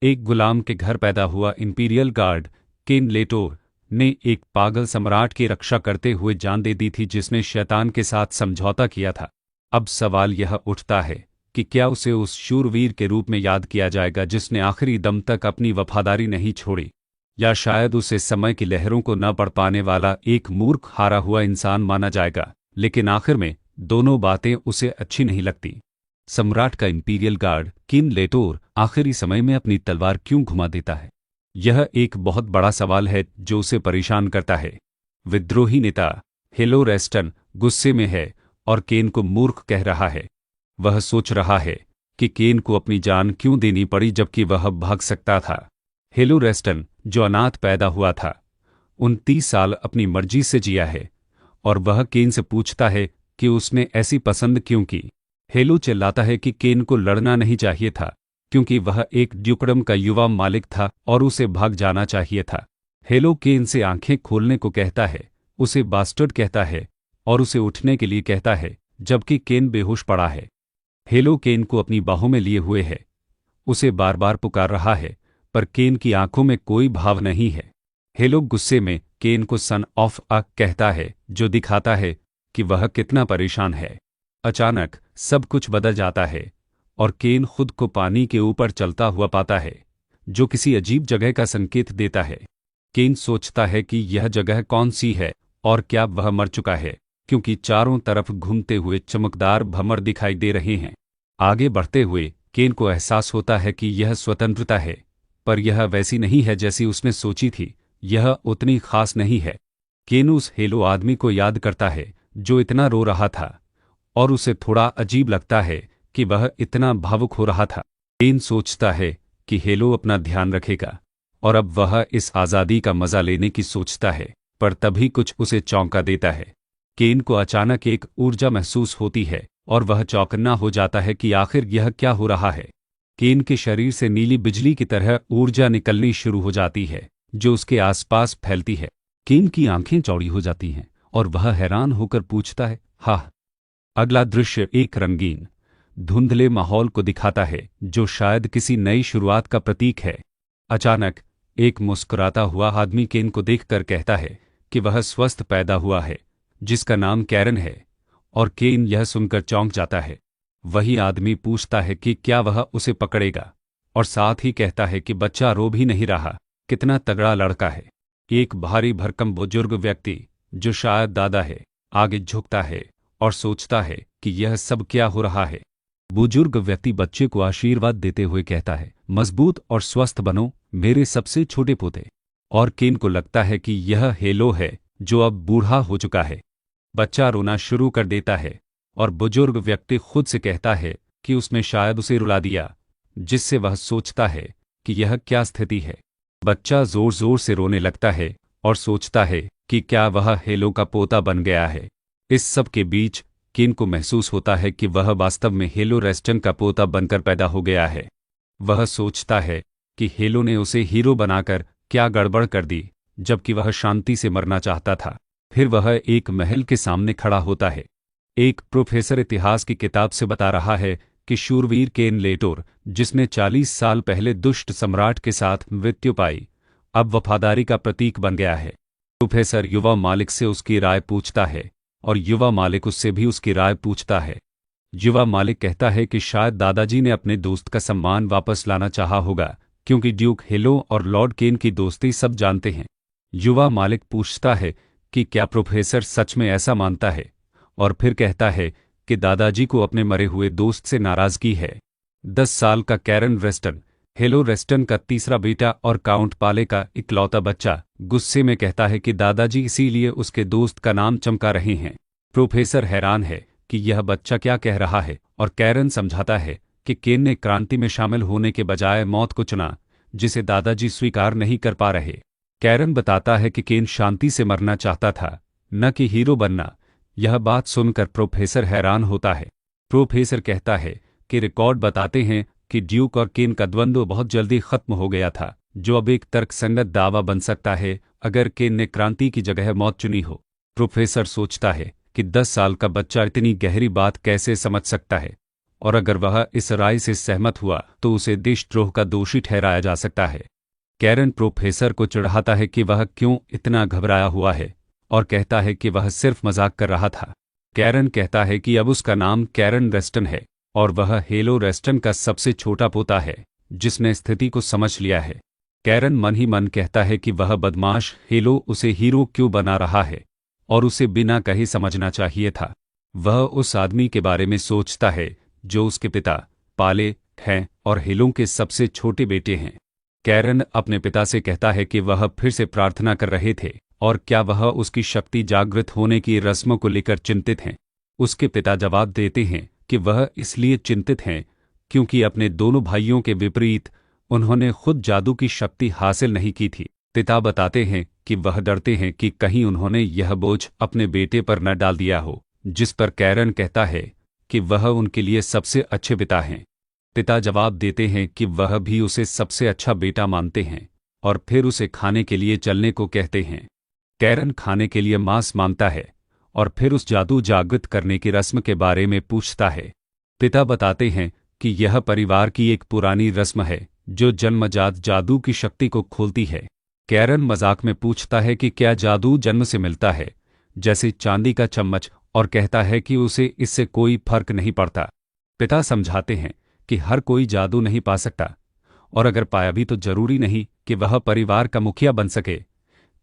एक गुलाम के घर पैदा हुआ इंपीरियल गार्ड केन लेटोर ने एक पागल सम्राट की रक्षा करते हुए जान दे दी थी जिसने शैतान के साथ समझौता किया था। अब सवाल यह उठता है कि क्या उसे उस शूरवीर के रूप में याद किया जाएगा जिसने आखिरी दम तक अपनी वफादारी नहीं छोड़ी, या शायद उसे समय की लहरों को न पढ़ पाने वाला एक मूर्ख हारा हुआ इंसान माना जाएगा। लेकिन आखिर में दोनों बातें उसे अच्छी नहीं लगती। सम्राट का इंपीरियल गार्ड केन लेटोर आखिरी समय में अपनी तलवार क्यों घुमा देता है? यह एक बहुत बड़ा सवाल है जो उसे परेशान करता है। विद्रोही नेता हेलो रेस्टन गुस्से में है और केन को मूर्ख कह रहा है। वह सोच रहा है कि केन को अपनी जान क्यों देनी पड़ी जबकि वह भाग सकता था। हेलो रेस्टन, जो अनाथ पैदा हुआ था, 29 साल अपनी मर्जी से जिया है और वह केन से पूछता है कि उसने ऐसी पसंद क्यों की। हेलो चिल्लाता है कि केन को लड़ना नहीं चाहिए था क्योंकि वह एक ड्यूकडम का युवा मालिक था और उसे भाग जाना चाहिए था। हेलो केन से आंखें खोलने को कहता है, उसे बास्टर्ड कहता है और उसे उठने के लिए कहता है जबकि केन बेहोश पड़ा है। हेलो केन को अपनी बाहों में लिए हुए है, उसे बार बार पुकार रहा है पर केन की आंखों में कोई भाव नहीं है। हेलो गुस्से में केन को सन ऑफ अ कहता है जो दिखाता है कि वह कितना परेशान है। अचानक सब कुछ बदल जाता है और केन खुद को पानी के ऊपर चलता हुआ पाता है जो किसी अजीब जगह का संकेत देता है। केन सोचता है कि यह जगह कौन सी है और क्या वह मर चुका है क्योंकि चारों तरफ घूमते हुए चमकदार भंवर दिखाई दे रहे हैं। आगे बढ़ते हुए केन को एहसास होता है कि यह स्वतंत्रता है, पर यह वैसी नहीं है जैसी उसने सोची थी, यह उतनी खास नहीं है। केन उस हेलो आदमी को याद करता है जो इतना रो रहा था और उसे थोड़ा अजीब लगता है कि वह इतना भावुक हो रहा था। केन सोचता है कि हेलो अपना ध्यान रखेगा और अब वह इस आज़ादी का मज़ा लेने की सोचता है, पर तभी कुछ उसे चौंका देता है। केन को अचानक एक ऊर्जा महसूस होती है और वह चौकन्ना हो जाता है कि आखिर यह क्या हो रहा है। केन के शरीर से नीली बिजली की तरह ऊर्जा निकलनी शुरू हो जाती है जो उसके आसपास फैलती है। केन की आंखें चौड़ी हो जाती हैं और वह हैरान होकर पूछता है, हाँ। अगला दृश्य एक रंगीन धुंधले माहौल को दिखाता है जो शायद किसी नई शुरुआत का प्रतीक है। अचानक एक मुस्कुराता हुआ आदमी केन को देखकर कहता है कि वह स्वस्थ पैदा हुआ है जिसका नाम कैरन है, और केन यह सुनकर चौंक जाता है। वही आदमी पूछता है कि क्या वह उसे पकड़ेगा और साथ ही कहता है कि बच्चा रो भी नहीं रहा, कितना तगड़ा लड़का है। एक भारी भरकम बुजुर्ग व्यक्ति जो शायद दादा है आगे झुकता है और सोचता है कि यह सब क्या हो रहा है। बुजुर्ग व्यक्ति बच्चे को आशीर्वाद देते हुए कहता है, मजबूत और स्वस्थ बनो मेरे सबसे छोटे पोते। और केन को लगता है कि यह हेलो है जो अब बूढ़ा हो चुका है। बच्चा रोना शुरू कर देता है और बुजुर्ग व्यक्ति खुद से कहता है कि उसने शायद उसे रुला दिया, जिससे वह सोचता है कि यह क्या स्थिति है। बच्चा जोर जोर से रोने लगता है और सोचता है कि क्या वह हेलो का पोता बन गया है। इस सब के बीच केन को महसूस होता है कि वह वास्तव में हेलो रेस्टन का पोता बनकर पैदा हो गया है। वह सोचता है कि हेलो ने उसे हीरो बनाकर क्या गड़बड़ कर दी जबकि वह शांति से मरना चाहता था। फिर वह एक महल के सामने खड़ा होता है। एक प्रोफेसर इतिहास की किताब से बता रहा है कि शूरवीर केन लेटोर, जिसने 40 साल पहले दुष्ट सम्राट के साथ मृत्यु पाई, अब वफादारी का प्रतीक बन गया है। प्रोफेसर युवा मालिक से उसकी राय पूछता है और युवा मालिक उससे भी उसकी राय पूछता है। युवा मालिक कहता है कि शायद दादाजी ने अपने दोस्त का सम्मान वापस लाना चाहा होगा क्योंकि ड्यूक हेलो और लॉर्ड केन की दोस्ती सब जानते हैं। युवा मालिक पूछता है कि क्या प्रोफेसर सच में ऐसा मानता है, और फिर कहता है कि दादाजी को अपने मरे हुए दोस्त से नाराजगी है। 10 साल का कैरन रेस्टन, हेलो रेस्टन का तीसरा बेटा और काउंट पाले का इकलौता बच्चा, गुस्से में कहता है कि दादाजी इसीलिए उसके दोस्त का नाम चमका रहे हैं। प्रोफेसर हैरान है कि यह बच्चा क्या कह रहा है और कैरन समझाता है कि केन ने क्रांति में शामिल होने के बजाय मौत को चुना, जिसे दादाजी स्वीकार नहीं कर पा रहे। कैरन बताता है कि केन शांति से मरना चाहता था, न कि हीरो बनना। यह बात सुनकर प्रोफेसर हैरान होता है। प्रोफेसर कहता है कि रिकॉर्ड बताते हैं कि ड्यूक और केन का द्वंद्व बहुत जल्दी खत्म हो गया था, जो अब एक तर्कसंगत दावा बन सकता है अगर केन ने क्रांति की जगह मौत चुनी हो। प्रोफेसर सोचता है कि 10 साल का बच्चा इतनी गहरी बात कैसे समझ सकता है और अगर वह इस राय से सहमत हुआ तो उसे देशद्रोह का दोषी ठहराया जा सकता है। कैरन प्रोफेसर को चिढ़ाता है कि वह क्यों इतना घबराया हुआ है और कहता है कि वह सिर्फ मजाक कर रहा था। कैरन कहता है कि अब उसका नाम कैरन रेस्टन है और वह हेलो रेस्टन का सबसे छोटा पोता है जिसने स्थिति को समझ लिया है। कैरन मन ही मन कहता है कि वह बदमाश हेलो उसे हीरो क्यों बना रहा है और उसे बिना कहे समझना चाहिए था। वह उस आदमी के बारे में सोचता है जो उसके पिता पाले हैं और हेलो के सबसे छोटे बेटे हैं। कैरन अपने पिता से कहता है कि वह फिर से प्रार्थना कर रहे थे और क्या वह उसकी शक्ति जागृत होने की रस्म को लेकर चिंतित हैं। उसके पिता जवाब देते हैं कि वह इसलिए चिंतित हैं क्योंकि अपने दोनों भाइयों के विपरीत उन्होंने खुद जादू की शक्ति हासिल नहीं की थी। पिता बताते हैं कि वह डरते हैं कि कहीं उन्होंने यह बोझ अपने बेटे पर न डाल दिया हो, जिस पर कैरन कहता है कि वह उनके लिए सबसे अच्छे पिता हैं। पिता जवाब देते हैं कि वह भी उसे सबसे अच्छा बेटा मानते हैं और फिर उसे खाने के लिए चलने को कहते हैं। कैरन खाने के लिए मांस मांगता है और फिर उस जादू जागृत करने की रस्म के बारे में पूछता है। पिता बताते हैं कि यह परिवार की एक पुरानी रस्म है जो जन्मजात जादू की शक्ति को खोलती है। कैरन मजाक में पूछता है कि क्या जादू जन्म से मिलता है जैसे चांदी का चम्मच और कहता है कि उसे इससे कोई फर्क नहीं पड़ता। पिता समझाते हैं कि हर कोई जादू नहीं पा सकता और अगर पाया भी तो जरूरी नहीं कि वह परिवार का मुखिया बन सके,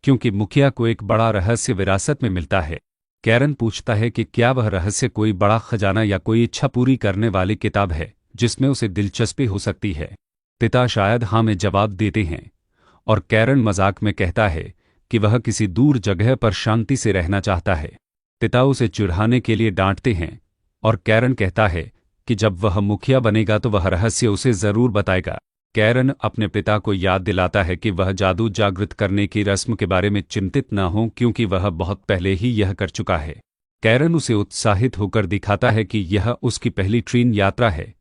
क्योंकि मुखिया को एक बड़ा रहस्य विरासत में मिलता है। कैरन पूछता है कि क्या वह रहस्य कोई बड़ा खजाना या कोई इच्छा पूरी करने वाली किताब है जिसमें उसे दिलचस्पी हो सकती है। पिता शायद हाँ में जवाब देते हैं और कैरन मजाक में कहता है कि वह किसी दूर जगह पर शांति से रहना चाहता है। पिता उसे चिढ़ाने के लिए डांटते हैं और कैरन कहता है कि जब वह मुखिया बनेगा तो वह रहस्य उसे जरूर बताएगा। कैरन अपने पिता को याद दिलाता है कि वह जादू जागृत करने की रस्म के बारे में चिंतित न हो क्योंकि वह बहुत पहले ही यह कर चुका है। कैरन उसे उत्साहित होकर दिखाता है कि यह उसकी पहली ट्रेन यात्रा है,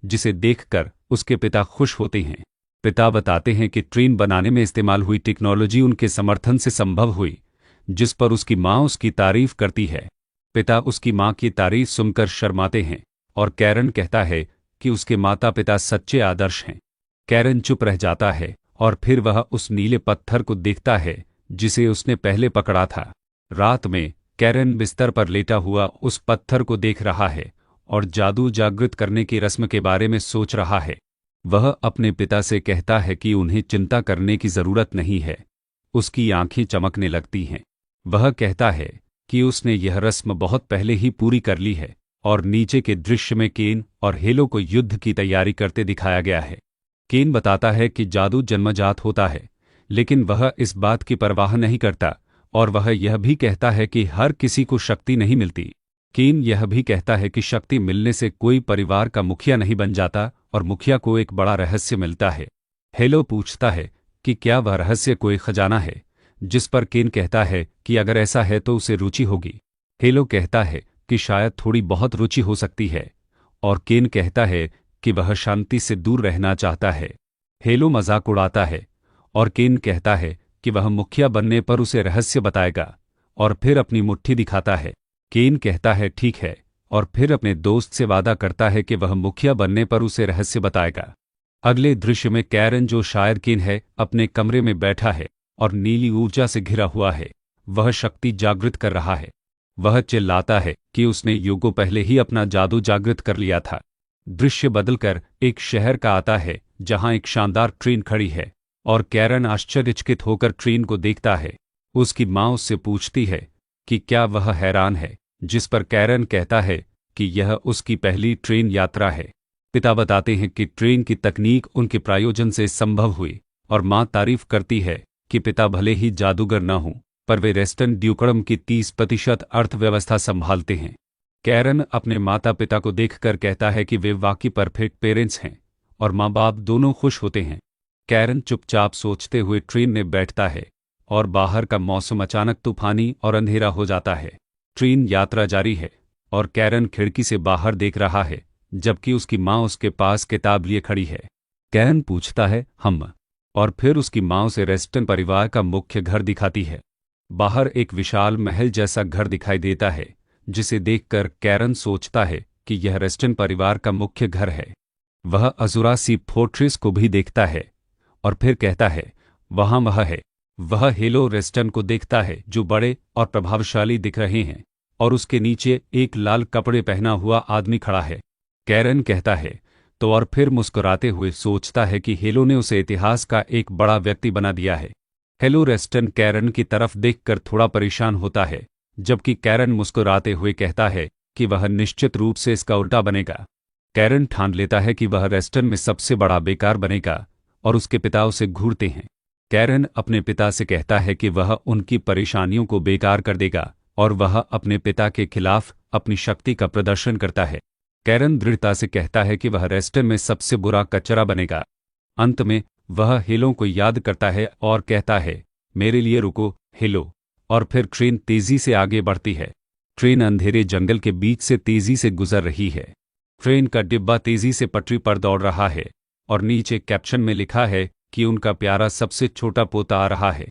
जिसे देखकर उसके पिता खुश होते हैं। पिता बताते हैं कि ट्रेन बनाने में इस्तेमाल हुई टेक्नोलॉजी उनके समर्थन से संभव हुई, जिस पर उसकी माँ उसकी तारीफ करती है। पिता उसकी माँ की तारीफ सुनकर शर्माते हैं और कैरन कहता है कि उसके माता पिता सच्चे आदर्श हैं। कैरन चुप रह जाता है और फिर वह उस नीले पत्थर को देखता है जिसे उसने पहले पकड़ा था। रात में कैरन बिस्तर पर लेटा हुआ उस पत्थर को देख रहा है और जादू जागृत करने की रस्म के बारे में सोच रहा है। वह अपने पिता से कहता है कि उन्हें चिंता करने की जरूरत नहीं है। उसकी आंखें चमकने लगती हैं। वह कहता है कि उसने यह रस्म बहुत पहले ही पूरी कर ली है और नीचे के दृश्य में केन और हेलो को युद्ध की तैयारी करते दिखाया गया है। केन बताता है कि जादू जन्मजात होता है, लेकिन वह इस बात की परवाह नहीं करता और वह यह भी कहता है कि हर किसी को शक्ति नहीं मिलती। केन यह भी कहता है कि शक्ति मिलने से कोई परिवार का मुखिया नहीं बन जाता और मुखिया को एक बड़ा रहस्य मिलता है। हेलो पूछता है कि क्या वह रहस्य कोई खजाना है, जिस पर केन कहता है कि अगर ऐसा है तो उसे रुचि होगी। हेलो कहता है कि शायद थोड़ी बहुत रुचि हो सकती है और केन कहता है कि वह शांति से दूर रहना चाहता है। हेलो मजाक उड़ाता है और केन कहता है कि वह मुखिया बनने पर उसे रहस्य बताएगा और फिर अपनी मुट्ठी दिखाता है। केन कहता है ठीक है और फिर अपने दोस्त से वादा करता है कि वह मुखिया बनने पर उसे रहस्य बताएगा। अगले दृश्य में कैरन, जो शायद केन है, अपने कमरे में बैठा है और नीली ऊर्जा से घिरा हुआ है। वह शक्ति जागृत कर रहा है। वह चिल्लाता है कि उसने युगों पहले ही अपना जादू जागृत कर लिया था। दृश्य बदलकर एक शहर का आता है जहां एक शानदार ट्रेन खड़ी है और कैरन आश्चर्यचकित होकर ट्रेन को देखता है। उसकी माँ उससे पूछती है कि क्या वह हैरान है, जिस पर कैरन कहता है कि यह उसकी पहली ट्रेन यात्रा है। पिता बताते हैं कि ट्रेन की तकनीक उनके प्रायोजन से संभव हुई और माँ तारीफ करती है कि पिता भले ही जादूगर न हों, पर वे रेस्टन ड्यूकडम की 30% अर्थव्यवस्था संभालते हैं। कैरन अपने माता पिता को देखकर कहता है कि वे वाकई परफेक्ट पेरेंट्स हैं और माँ बाप दोनों खुश होते हैं। कैरन चुपचाप सोचते हुए ट्रेन में बैठता है और बाहर का मौसम अचानक तूफानी और अंधेरा हो जाता है। ट्रेन यात्रा जारी है और कैरन खिड़की से बाहर देख रहा है, जबकि उसकी माँ उसके पास किताब लिए खड़ी है। कैरन पूछता है हम, और फिर उसकी माँ उसे रेस्टन परिवार का मुख्य घर दिखाती है। बाहर एक विशाल महल जैसा घर दिखाई देता है, जिसे देखकर कैरन सोचता है कि यह रेस्टन परिवार का मुख्य घर है। वह अज़ूरा सी फोर्ट्रेस को भी देखता है और फिर कहता है, वहाँ वह है। वह हेलो रेस्टन को देखता है जो बड़े और प्रभावशाली दिख रहे हैं, और उसके नीचे एक लाल कपड़े पहना हुआ आदमी खड़ा है। कैरन कहता है तो, और फिर मुस्कुराते हुए सोचता है कि हेलो ने उसे इतिहास का एक बड़ा व्यक्ति बना दिया है। हेलो रेस्टन कैरन की तरफ देखकर थोड़ा परेशान होता है, जबकि कैरन मुस्कुराते हुए कहता है कि वह निश्चित रूप से इसका उल्टा बनेगा। कैरन ठान लेता है कि वह रेस्टन में सबसे बड़ा बेकार बनेगा, और उसके पिता उसे घूरते हैं। कैरन अपने पिता से कहता है कि वह उनकी परेशानियों को बेकार कर देगा, और वह अपने पिता के खिलाफ अपनी शक्ति का प्रदर्शन करता है। कैरन दृढ़ता से कहता है कि वह रेस्टन में सबसे बुरा कचरा बनेगा। अंत में वह हेलो को याद करता है और कहता है, मेरे लिए रुको हेलो। और फिर ट्रेन तेजी से आगे बढ़ती है। ट्रेन अंधेरे जंगल के बीच से तेजी से गुजर रही है। ट्रेन का डिब्बा तेजी से पटरी पर दौड़ रहा है, और नीचे कैप्शन में लिखा है कि उनका प्यारा सबसे छोटा पोता आ रहा है।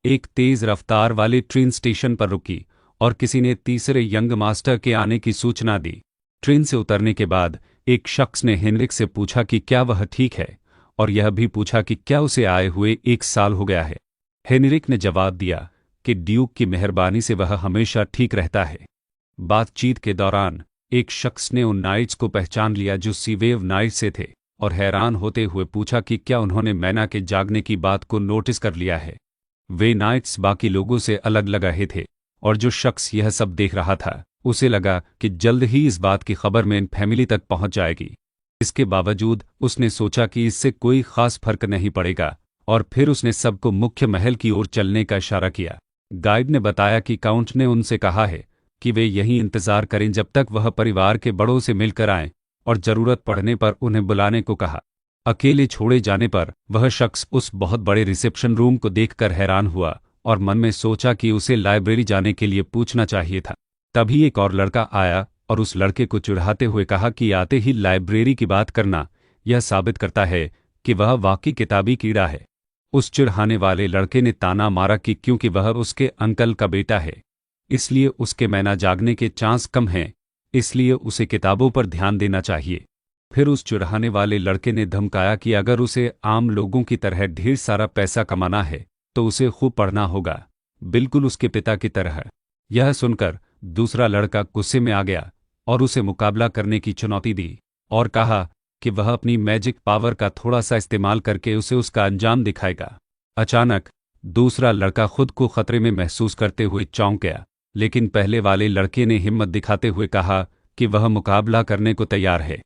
एक तेज रफ्तार वाली ट्रेन स्टेशन पर रुकी, और किसी ने तीसरे यंग मास्टर के आने की सूचना दी। ट्रेन से उतरने के बाद एक शख्स ने हेनरिक से पूछा कि क्या वह ठीक है, और यह भी पूछा कि क्या उसे आए हुए 1 साल हो गया है। हेनरिक ने जवाब दिया कि ड्यूक की मेहरबानी से वह हमेशा ठीक रहता है। बातचीत के दौरान एक शख्स ने उन नाइट्स को पहचान लिया जो सीवेव नाइट से थे, और हैरान होते हुए पूछा कि क्या उन्होंने मैना के जागने की बात को नोटिस कर लिया है। वे नाइट्स बाकी लोगों से अलग लग रहे थे, और जो शख्स यह सब देख रहा था उसे लगा कि जल्द ही इस बात की खबर मेन फैमिली तक पहुंच जाएगी। इसके बावजूद उसने सोचा कि इससे कोई खास फर्क नहीं पड़ेगा, और फिर उसने सबको मुख्य महल की ओर चलने का इशारा किया। गाइड ने बताया कि काउंट ने उनसे कहा है कि वे यहीं इंतजार करें जब तक वह परिवार के बड़ों से मिलकर आएं, और जरूरत पड़ने पर उन्हें बुलाने को कहा। अकेले छोड़े जाने पर वह शख्स उस बहुत बड़े रिसेप्शन रूम को देखकर हैरान हुआ, और मन में सोचा कि उसे लाइब्रेरी जाने के लिए पूछना चाहिए था। तभी एक और लड़का आया और उस लड़के को चिढ़ाते हुए कहा कि आते ही लाइब्रेरी की बात करना यह साबित करता है कि वह वाकई किताबी कीड़ा है। उस चिढ़ाने वाले लड़के ने ताना मारा कि क्योंकि वह उसके अंकल का बेटा है, इसलिए उसके मैना जागने के चांस कम हैं, इसलिए उसे किताबों पर ध्यान देना चाहिए। फिर उस चिढ़ाने वाले लड़के ने धमकाया कि अगर उसे आम लोगों की तरह ढेर सारा पैसा कमाना है तो उसे खूब पढ़ना होगा, बिल्कुल उसके पिता की तरह। यह सुनकर दूसरा लड़का गुस्से में आ गया और उसे मुकाबला करने की चुनौती दी, और कहा कि वह अपनी मैजिक पावर का थोड़ा सा इस्तेमाल करके उसे उसका अंजाम दिखाएगा। अचानक दूसरा लड़का खुद को खतरे में महसूस करते हुए चौंक गया, लेकिन पहले वाले लड़के ने हिम्मत दिखाते हुए कहा कि वह मुकाबला करने को तैयार है।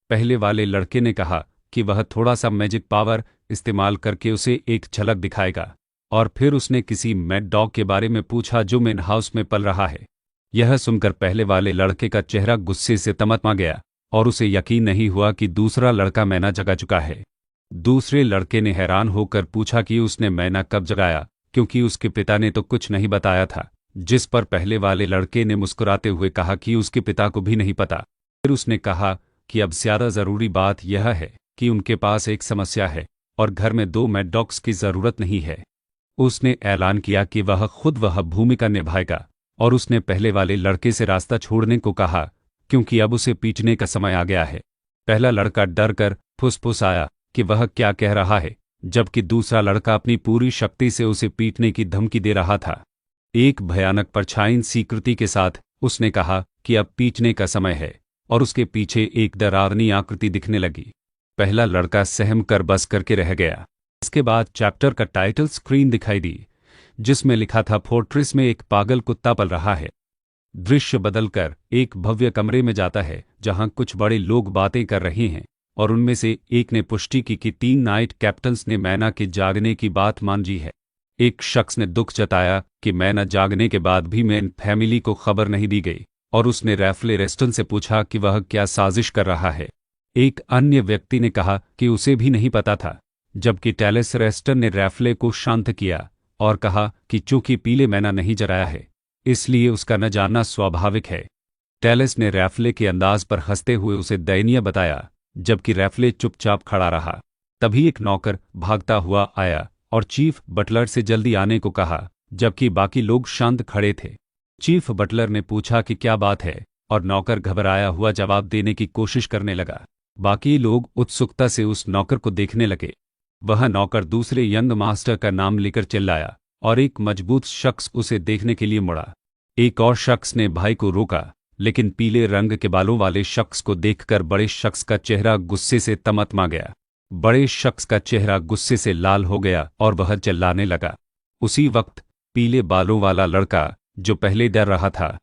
पहले वाले लड़के ने कहा कि वह थोड़ा सा मैजिक पावर इस्तेमाल करके उसे एक झलक दिखाएगा, और फिर उसने किसी मैड डॉग के बारे में पूछा जो मेन हाउस में पल रहा है। यह सुनकर पहले वाले लड़के का चेहरा गुस्से से तमतमा गया, और उसे यकीन नहीं हुआ कि दूसरा लड़का मैना जगा चुका है। दूसरे लड़के ने हैरान होकर पूछा कि उसने मैना कब जगाया, क्योंकि उसके पिता ने तो कुछ नहीं बताया था, जिस पर पहले वाले लड़के ने मुस्कुराते हुए कहा कि उसके पिता को भी नहीं पता। फिर उसने कहा कि अब ज्यादा जरूरी बात यह है कि उनके पास एक समस्या है और घर में 2 मैड डॉग्स की जरूरत नहीं है। उसने ऐलान किया कि वह खुद वह भूमिका निभाएगा, और उसने पहले वाले लड़के से रास्ता छोड़ने को कहा क्योंकि अब उसे पीटने का समय आ गया है। पहला लड़का डर कर फुसफुसाया कि वह क्या कह रहा है, जबकि दूसरा लड़का अपनी पूरी शक्ति से उसे पीटने की धमकी दे रहा था। एक भयानक परछाई सी कृति के साथ उसने कहा कि अब पीटने का समय है, और उसके पीछे एक डरावनी आकृति दिखने लगी। पहला लड़का सहम कर बस करके रह गया। इसके बाद चैप्टर का टाइटल स्क्रीन दिखाई दी, जिसमें लिखा था फोर्ट्रेस में एक पागल कुत्ता पल रहा है। दृश्य बदलकर एक भव्य कमरे में जाता है जहां कुछ बड़े लोग बातें कर रहे हैं, और उनमें से एक ने पुष्टि की कि 3 नाइट कैप्टन्स ने मैना के जागने की बात मान जी है। एक शख्स ने दुख जताया कि मैना जागने के बाद भी मैन फैमिली को खबर नहीं दी गई, और उसने रैफले रेस्टन से पूछा कि वह क्या साजिश कर रहा है। एक अन्य व्यक्ति ने कहा कि उसे भी नहीं पता था, जबकि टैलेस रेस्टन ने रैफले को शांत किया और कहा कि चूंकि पीले मैना नहीं जराया है, इसलिए उसका न जानना स्वाभाविक है। टैलेस ने रैफले के अंदाज पर हंसते हुए उसे दयनीय बताया, जबकि रैफले चुपचाप खड़ा रहा। तभी एक नौकर भागता हुआ आया और चीफ बटलर से जल्दी आने को कहा, जबकि बाकी लोग शांत खड़े थे। चीफ बटलर ने पूछा कि क्या बात है, और नौकर घबराया हुआ जवाब देने की कोशिश करने लगा। बाकी लोग उत्सुकता से उस नौकर को देखने लगे। वह नौकर दूसरे यंग मास्टर का नाम लेकर चिल्लाया और एक मजबूत शख्स उसे देखने के लिए मुड़ा। एक और शख्स ने भाई को रोका, लेकिन पीले रंग के बालों वाले शख्स को देखकर बड़े शख्स का चेहरा गुस्से से तमतमा गया। बड़े शख्स का चेहरा गुस्से से लाल हो गया और वह चिल्लाने लगा। उसी वक्त पीले बालों वाला लड़का, जो पहले डर रहा था,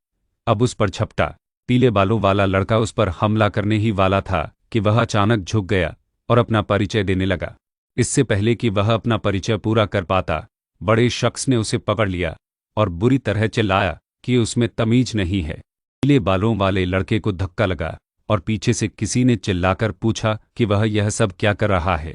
अब उस पर झपटा। पीले बालों वाला लड़का उस पर हमला करने ही वाला था कि वह अचानक झुक गया और अपना परिचय देने लगा। इससे पहले कि वह अपना परिचय पूरा कर पाता, बड़े शख्स ने उसे पकड़ लिया और बुरी तरह चिल्लाया कि उसमें तमीज नहीं है। पीले बालों वाले लड़के को धक्का लगा और पीछे से किसी ने चिल्लाकर पूछा कि वह यह सब क्या कर रहा है।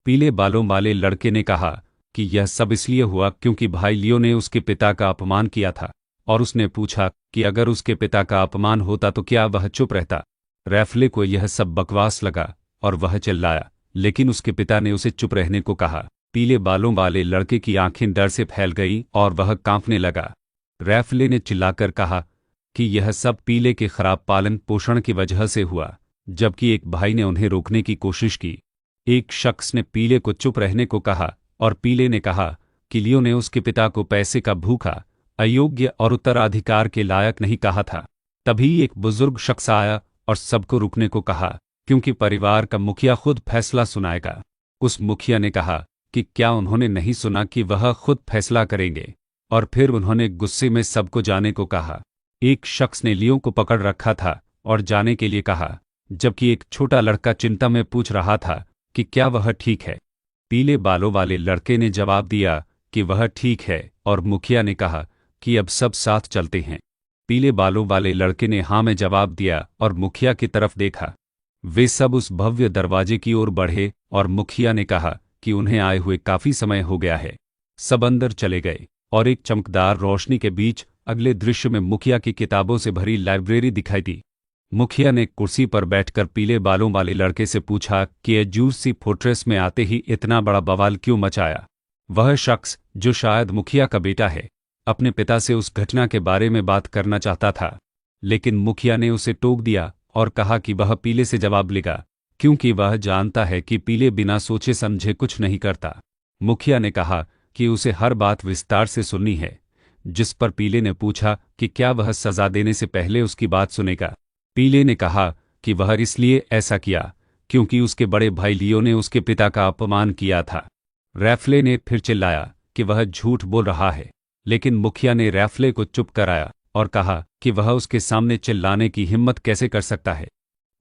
पीले बालों वाले लड़के ने कहा कि यह सब इसलिए हुआ क्योंकि भाई लियो ने उसके पिता का अपमान किया था, और उसने पूछा कि अगर उसके पिता का अपमान होता तो क्या वह चुप रहता। रैफले को यह सब बकवास लगा और वह चिल्लाया, लेकिन उसके पिता ने उसे चुप रहने को कहा। पीले बालों वाले लड़के की आंखें डर से फैल गईं और वह कांपने लगा। रैफले ने चिल्लाकर कहा कि यह सब पीले के खराब पालन पोषण की वजह से हुआ, जबकि एक भाई ने उन्हें रोकने की कोशिश की। एक शख्स ने पीले को चुप रहने को कहा और पीले ने कहा कि लियो ने उसके पिता को पैसे का भूखा, अयोग्य और उत्तराधिकार के लायक नहीं कहा था। तभी एक बुजुर्ग शख्स आया और सबको रुकने को कहा, क्योंकि परिवार का मुखिया खुद फैसला सुनाएगा। उस मुखिया ने कहा कि क्या उन्होंने नहीं सुना कि वह खुद फैसला करेंगे, और फिर उन्होंने गुस्से में सबको जाने को कहा। एक शख्स ने लियो को पकड़ रखा था और जाने के लिए कहा, जबकि एक छोटा लड़का चिंता में पूछ रहा था कि क्या वह ठीक है। पीले बालों वाले लड़के ने जवाब दिया कि वह ठीक है, और मुखिया ने कहा कि अब सब साथ चलते हैं। पीले बालों वाले लड़के ने हाँ में जवाब दिया और मुखिया की तरफ देखा। वे सब उस भव्य दरवाजे की ओर बढ़े और मुखिया ने कहा कि उन्हें आए हुए काफी समय हो गया है। सब अंदर चले गए और एक चमकदार रोशनी के बीच अगले दृश्य में मुखिया की किताबों से भरी लाइब्रेरी दिखाई दी। मुखिया ने कुर्सी पर बैठकर पीले बालों वाले लड़के से पूछा कि एजूसी फोर्ट्रेस में आते ही इतना बड़ा बवाल क्यों मचाया। वह शख्स, जो शायद मुखिया का बेटा है, अपने पिता से उस घटना के बारे में बात करना चाहता था, लेकिन मुखिया ने उसे टोक दिया और कहा कि वह पीले से जवाब लेगा, क्योंकि वह जानता है कि पीले बिना सोचे समझे कुछ नहीं करता। मुखिया ने कहा कि उसे हर बात विस्तार से सुननी है, जिस पर पीले ने पूछा कि क्या वह सजा देने से पहले उसकी बात सुनेगा। पीले ने कहा कि वह इसलिए ऐसा किया क्योंकि उसके बड़े भाई लियो ने उसके पिता का अपमान किया था। रैफले ने फिर चिल्लाया कि वह झूठ बोल रहा है, लेकिन मुखिया ने रैफले को चुप कराया और कहा कि वह उसके सामने चिल्लाने की हिम्मत कैसे कर सकता है।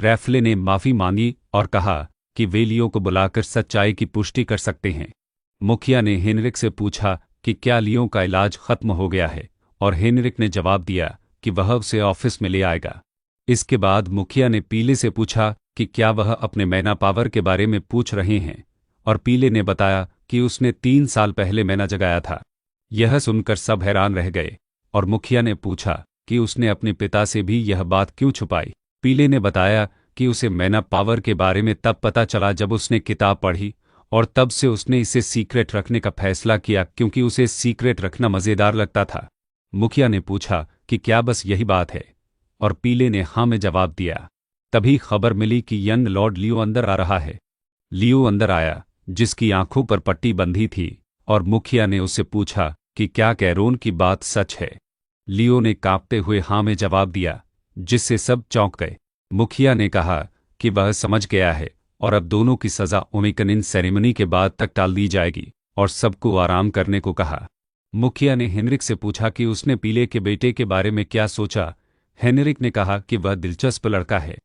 रैफले ने माफी मांगी और कहा कि वे लियो को बुलाकर सच्चाई की पुष्टि कर सकते हैं। मुखिया ने हेनरिक से पूछा कि क्या लियो का इलाज खत्म हो गया है, और हेनरिक ने जवाब दिया कि वह उसे ऑफिस में ले आएगा। इसके बाद मुखिया ने पीले से पूछा कि क्या वह अपने मैना पावर के बारे में पूछ रहे हैं, और पीले ने बताया कि उसने 3 साल पहले मैना जगाया था। यह सुनकर सब हैरान रह गए और मुखिया ने पूछा कि उसने अपने पिता से भी यह बात क्यों छुपाई। पीले ने बताया कि उसे मैना पावर के बारे में तब पता चला जब उसने किताब पढ़ी, और तब से उसने इसे सीक्रेट रखने का फैसला किया क्योंकि उसे सीक्रेट रखना मज़ेदार लगता था। मुखिया ने पूछा कि क्या बस यही बात है, और पीले ने हाँ में जवाब दिया। तभी खबर मिली कि यंग लॉर्ड लियो अंदर आ रहा है। लियो अंदर आया, जिसकी आंखों पर पट्टी बंधी थी, और मुखिया ने उससे पूछा कि क्या कैरोन की बात सच है। लियो ने कांपते हुए हाँ में जवाब दिया, जिससे सब चौंक गए। मुखिया ने कहा कि वह समझ गया है और अब दोनों की सज़ा ओमेकनिन सेरेमनी के बाद तक टाल दी जाएगी, और सबको आराम करने को कहा। मुखिया ने हेनरिक से पूछा कि उसने पीले के बेटे के बारे में क्या सोचा। हेनरिक ने कहा कि वह दिलचस्प लड़का है।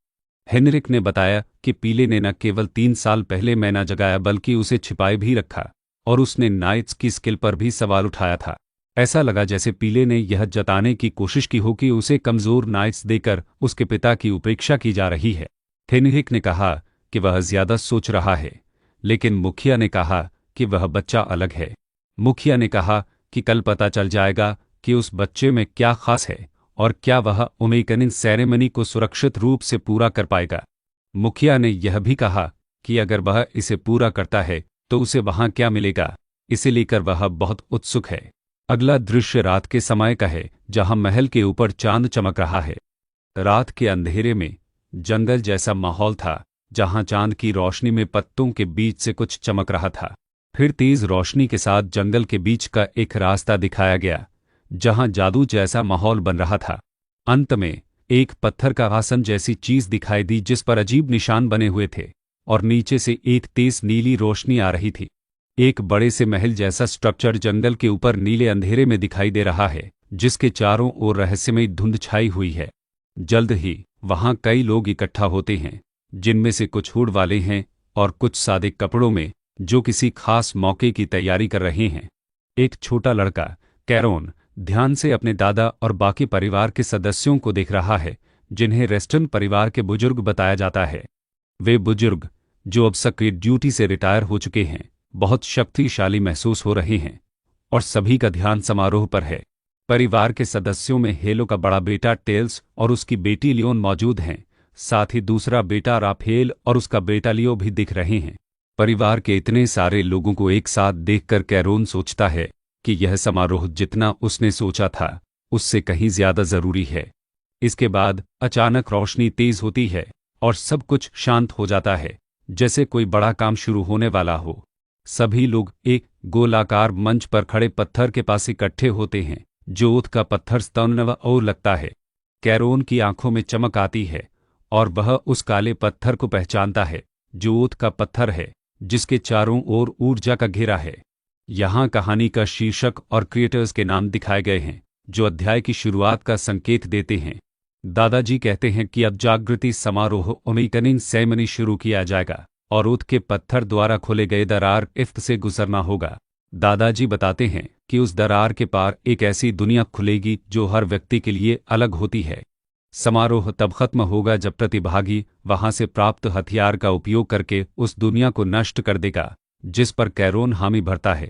हेनरिक ने बताया कि पीले ने न केवल 3 साल पहले मैना जगाया बल्कि उसे छिपाए भी रखा, और उसने नाइट्स की स्किल पर भी सवाल उठाया था। ऐसा लगा जैसे पीले ने यह जताने की कोशिश की हो कि उसे कमज़ोर नाइट्स देकर उसके पिता की उपेक्षा की जा रही है। हेनरिक ने कहा कि वह ज्यादा सोच रहा है, लेकिन मुखिया ने कहा कि वह बच्चा अलग है। मुखिया ने कहा कि कल पता चल जाएगा कि उस बच्चे में क्या खास है और क्या वह ओमेकनिन सेरेमनी को सुरक्षित रूप से पूरा कर पाएगा। मुखिया ने यह भी कहा कि अगर वह इसे पूरा करता है तो उसे वहां क्या मिलेगा, इसे लेकर वह बहुत उत्सुक है। अगला दृश्य रात के समय का है, जहां महल के ऊपर चांद चमक रहा है। रात के अंधेरे में जंगल जैसा माहौल था, जहां चांद की रोशनी में पत्तों के बीच से कुछ चमक रहा था। फिर तेज रोशनी के साथ जंगल के बीच का एक रास्ता दिखाया गया, जहां जादू जैसा माहौल बन रहा था। अंत में एक पत्थर का आसन जैसी चीज दिखाई दी, जिस पर अजीब निशान बने हुए थे और नीचे से एक तेज नीली रोशनी आ रही थी। एक बड़े से महल जैसा स्ट्रक्चर जंगल के ऊपर नीले अंधेरे में दिखाई दे रहा है, जिसके चारों ओर रहस्यमयी धुंध छाई हुई है। जल्द ही वहां कई लोग इकट्ठा होते हैं, जिनमें से कुछ हुड वाले हैं और कुछ सादे कपड़ों में, जो किसी खास मौके की तैयारी कर रहे हैं। एक छोटा लड़का कैरोन ध्यान से अपने दादा और बाकी परिवार के सदस्यों को देख रहा है, जिन्हें रेस्टन परिवार के बुजुर्ग बताया जाता है। वे बुजुर्ग, जो अब सक्रिय ड्यूटी से रिटायर हो चुके हैं, बहुत शक्तिशाली महसूस हो रहे हैं और सभी का ध्यान समारोह पर है। परिवार के सदस्यों में हेलो का बड़ा बेटा टेल्स और उसकी बेटी लियोन मौजूद हैं। साथ ही दूसरा बेटा राफेल और उसका बेटा लियो भी दिख रहे हैं। परिवार के इतने सारे लोगों को एक साथ देखकर कैरोन सोचता है कि यह समारोह जितना उसने सोचा था, उससे कहीं ज्यादा जरूरी है। इसके बाद अचानक रोशनी तेज होती है और सब कुछ शांत हो जाता है, जैसे कोई बड़ा काम शुरू होने वाला हो। सभी लोग एक गोलाकार मंच पर खड़े पत्थर के पास इकट्ठे होते हैं, जो ओथ का पत्थर स्तंभ और लगता है। कैरोन की आंखों में चमक आती है और वह उस काले पत्थर को पहचानता है, जो ओथ का पत्थर है, जिसके चारों ओर ऊर्जा का घेरा है। यहाँ कहानी का शीर्षक और क्रिएटर्स के नाम दिखाए गए हैं, जो अध्याय की शुरुआत का संकेत देते हैं। दादाजी कहते हैं कि अब जागृति समारोह ओमेकनिंग सेरेमनी शुरू किया जाएगा और ओथ के पत्थर द्वारा खोले गए दरार इफ्त से गुजरना होगा। दादाजी बताते हैं कि उस दरार के पार एक ऐसी दुनिया खुलेगी जो हर व्यक्ति के लिए अलग होती है। समारोह तब खत्म होगा जब प्रतिभागी वहां से प्राप्त हथियार का उपयोग करके उस दुनिया को नष्ट कर देगा, जिस पर कैरोन हामी भरता है।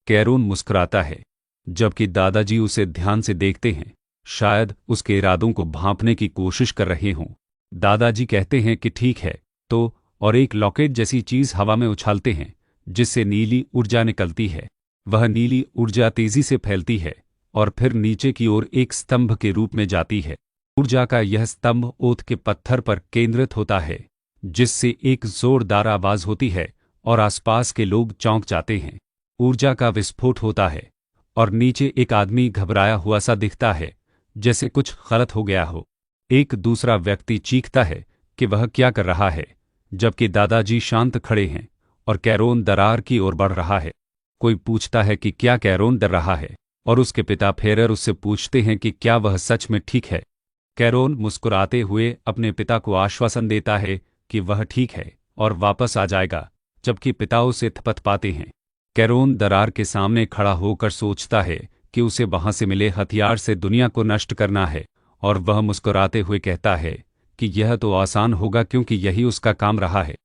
कैरोन मुस्कुराता है, जबकि दादाजी उसे ध्यान से देखते हैं, शायद उसके इरादों को भांपने की कोशिश कर रहे हों। दादाजी कहते हैं कि ठीक है तो, और एक लॉकेट जैसी चीज हवा में उछालते हैं, जिससे नीली ऊर्जा निकलती है। वह नीली ऊर्जा तेजी से फैलती है और फिर नीचे की ओर एक स्तंभ के रूप में जाती है। ऊर्जा का यह स्तंभ ओथ के पत्थर पर केंद्रित होता है, जिससे एक जोरदार आवाज होती है और आसपास के लोग चौंक जाते हैं। ऊर्जा का विस्फोट होता है और नीचे एक आदमी घबराया हुआ सा दिखता है, जैसे कुछ गलत हो गया हो। एक दूसरा व्यक्ति चीखता है कि वह क्या कर रहा है, जबकि दादाजी शांत खड़े हैं और कैरोन दरार की ओर बढ़ रहा है। कोई पूछता है कि क्या कैरोन डर रहा है, और उसके पिता फेरर उससे पूछते हैं कि क्या वह सच में ठीक है। कैरोन मुस्कुराते हुए अपने पिता को आश्वासन देता है कि वह ठीक है और वापस आ जाएगा, जबकि पिता उसे थपथपाते हैं। कैरोन दरार के सामने खड़ा होकर सोचता है कि उसे वहां से मिले हथियार से दुनिया को नष्ट करना है, और वह मुस्कुराते हुए कहता है कि यह तो आसान होगा क्योंकि यही उसका काम रहा है।